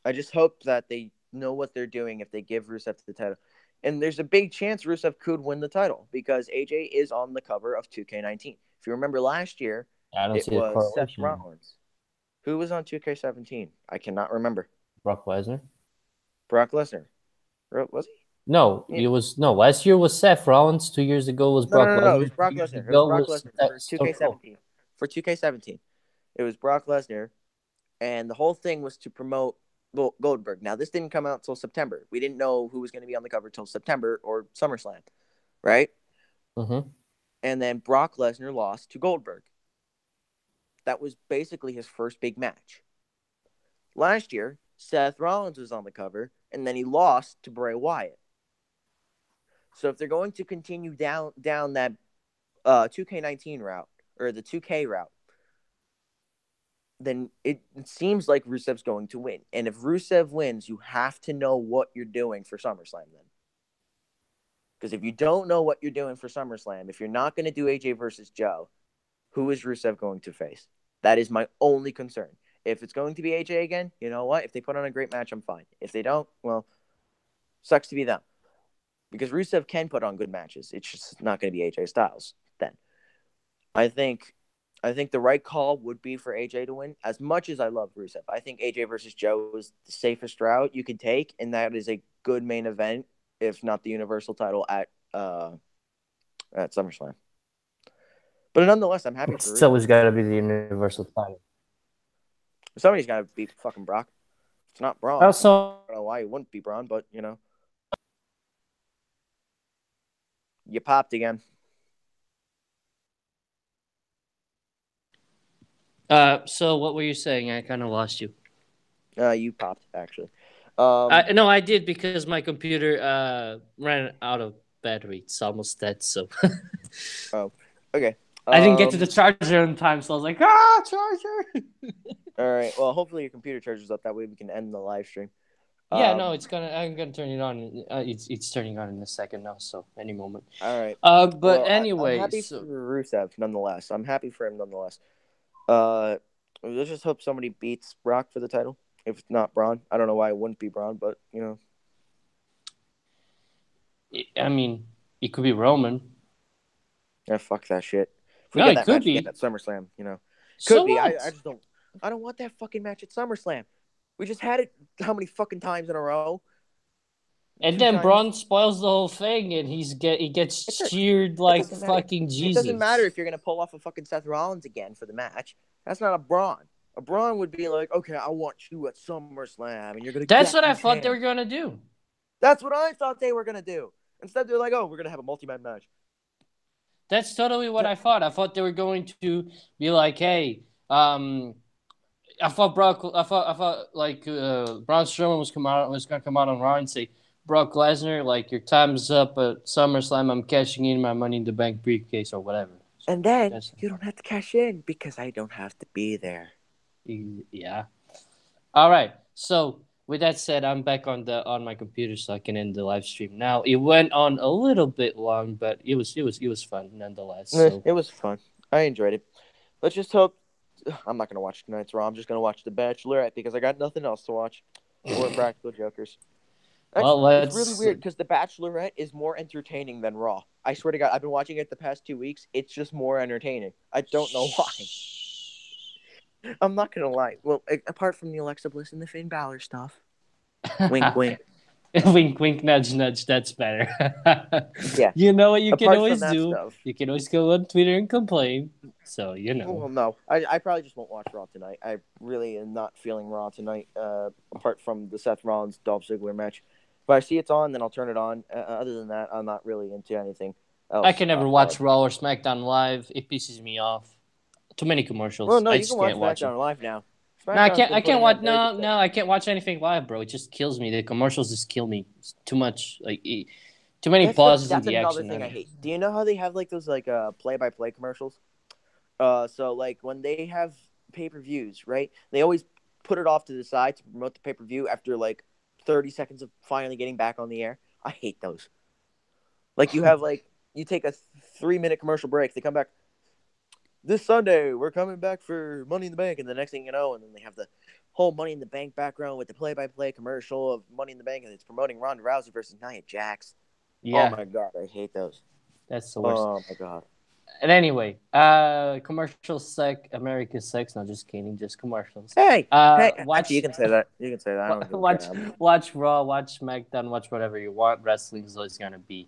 I just hope that they know what they're doing if they give Rusev the title. And there's a big chance Rusev could win the title because AJ is on the cover of 2K19. If you remember last year, I don't it see the was Seth correlation there. Rollins. Who was on 2K17? I cannot remember. Brock Lesnar. Brock Lesnar. Was No, he? Yeah. it was no. Last year was Seth Rollins. 2 years ago was No, no, Brock no, no. It was Lesnar. Brock 2 years Lesnar. It was ago Brock was Lesnar for Stone Cold. 2K17. For 2K17, it was Brock Lesnar, and the whole thing was to promote Goldberg. Now, this didn't come out until September. We didn't know who was going to be on the cover until September or SummerSlam, right? Mm-hmm. And then Brock Lesnar lost to Goldberg. That was basically his first big match. Last year, Seth Rollins was on the cover, and then he lost to Bray Wyatt. So if they're going to continue down that 2K19 route or the 2K route, then it seems like Rusev's going to win. And if Rusev wins, you have to know what you're doing for SummerSlam then. Because if you don't know what you're doing for SummerSlam, if you're not going to do AJ versus Joe, who is Rusev going to face? That is my only concern. If it's going to be AJ again, you know what? If they put on a great match, I'm fine. If they don't, well, sucks to be them. Because Rusev can put on good matches. It's just not going to be AJ Styles then. I think the right call would be for AJ to win. As much as I love Rusev, I think AJ versus Joe is the safest route you can take, and that is a good main event, if not the Universal title at SummerSlam. But nonetheless, I'm happy for It's Rusev. always got to be the Universal title. Somebody's got to beat fucking Brock. It's not Braun. Also, I don't know why it wouldn't be Braun, but you popped again. so what were you saying? I kind of lost you. You popped actually. Um. No, I did because my computer ran out of battery. It's almost dead, so Oh. Okay. I didn't get to the Um. charger in time. So I was like, charger. All right. Well, hopefully your computer charges up. That way we can end the live stream. Yeah, no, Um. it's gonna. I'm gonna turn it on. It's turning on in a second now, so any moment. All right. But Well, I'm anyway, happy for so Rusev nonetheless. I'm happy for him nonetheless. Uh, let's just hope somebody beats Brock for the title. If it's not Braun, I don't know why it wouldn't be Braun, but you know, I mean, it could be Roman. yeah, fuck that shit. If we No, get it that could match again be. at SummerSlam, you know, could So be. what? I just don't. I don't want that fucking match at SummerSlam. We just had it how many fucking times in a row? And Two then times. Braun spoils the whole thing, and he It, gets do- cheered it like doesn't matter. fucking It doesn't matter Jesus. if you're gonna pull off a fucking Seth Rollins again for the match. That's not a Braun. A Braun would be like, okay, I want you at SummerSlam, and you're gonna That's get what I me thought they there. were gonna do. That's what I thought they were gonna do. Instead, they're like, oh, we're gonna have a multi-man match. That's totally what That, I thought. I thought they were going to be like, hey, I thought like Braun Strowman was gonna come out on Raw and say, Brock Lesnar, like your time's up at SummerSlam. I'm cashing in my Money in the Bank briefcase or whatever. So and then that's you don't have to cash in because I don't have to be there. yeah. All right. So with that said, I'm back on my computer so I can end the live stream. Now it went on a little bit long, but it was fun nonetheless. So It was fun. I enjoyed it. Let's just hope. I'm not gonna watch tonight's Raw. I'm just gonna watch The Bachelorette because I got nothing else to watch, or Practical Jokers. well, Actually, it's really let's. weird because The Bachelorette is more entertaining than Raw. I swear to God, I've been watching it the past 2 weeks. It's just more entertaining. I don't know why. I'm not gonna lie. Well, apart from the Alexa Bliss and the Finn Balor stuff. Wink, wink. Wink, wink, nudge, nudge. That's better. Yeah. You know what you can Apart from always that do? stuff. You can always go on Twitter and complain. So you know. Well, no. I probably just won't watch Raw tonight. I really am not feeling Raw tonight. Apart from the Seth Rollins Dolph Ziggler match. If I see it's on, then I'll turn it on. Other than that, I'm not really into anything I else. can never watch Raw or SmackDown live. It pisses me off. Too many Well, commercials. no, I you can just watch can't watch it. SmackDown live now. No, I SmackDown's can't. been I can't putting on watch. very good No, stuff. no, I can't watch anything live, bro. It just kills me. The commercials just kill me. It's too much. Too many pauses in That's the another action. thing I hate. Do you know how they have like those play-by-play commercials? So like when they have pay-per-views, right? They always put it off to the side to promote the pay-per-view after like 30 seconds of finally getting back on the air. I hate those. Like you take a 3-minute commercial break, they come back this Sunday, we're coming back for Money in the Bank, and the next thing you know, and then they have the whole Money in the Bank background with the play-by-play commercial of Money in the Bank, and it's promoting Ronda Rousey versus Nia Jax. Oh Yeah, my god, I hate those. that's the worst. Oh my god. And anyway, commercials suck. America sucks. No, just kidding. Just commercials. Hey, hey. Actually, you Watch, can say that. You can say that. I don't give a watch, crap. watch Raw. Watch SmackDown. Watch whatever you want. Wrestling is always gonna be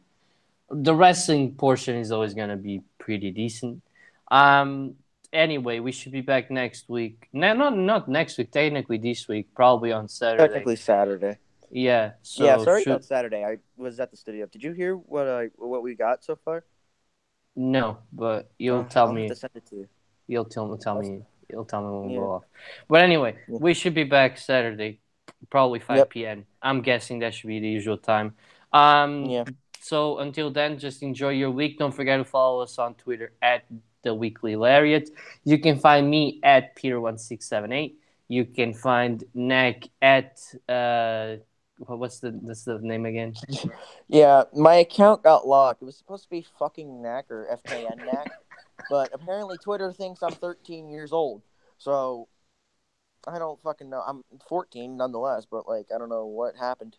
the wrestling portion is always gonna be pretty decent. Um. Anyway, we should be back next week. No, not next week. Technically, this week, probably on Saturday. Technically Saturday. Yeah. Yeah, So sorry should about Saturday. I was at the studio. Did you hear what we got so far? no, but you'll tell I'll have to me. send it to you. Tell I'll, me. You'll tell me when we yeah. go off. But anyway, Yeah. we should be back Saturday, probably Yep. 5 p.m. I'm guessing that should be the usual time. Um, Yeah. so until then, just enjoy your week. Don't forget to follow us on Twitter at the Weekly Lariat. You can find me at Peter1678. You can find Nick at what's the name again? Yeah, my account got locked. It was supposed to be fucking Knack or FKN Knack, but apparently Twitter thinks I'm 13 years old. So I don't fucking know. I'm 14 nonetheless, but like I don't know what happened.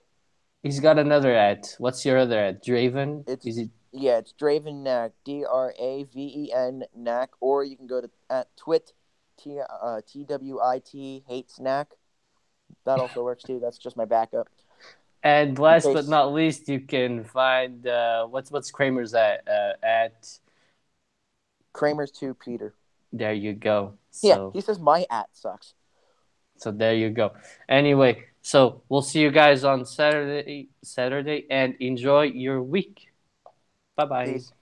He's got another at. What's your other at? Draven? Is it? It's Draven Knack, Draven Knack, or you can go to at Twit, TWIT hate snack. That also works too. That's just my backup. And In last but case not least, you can find what's Kramer's at. Kramer's to Peter. There you go. Yeah, So he says my at sucks. there you go. Anyway, so we'll see you guys on Saturday, and enjoy your week. Bye bye. Peace.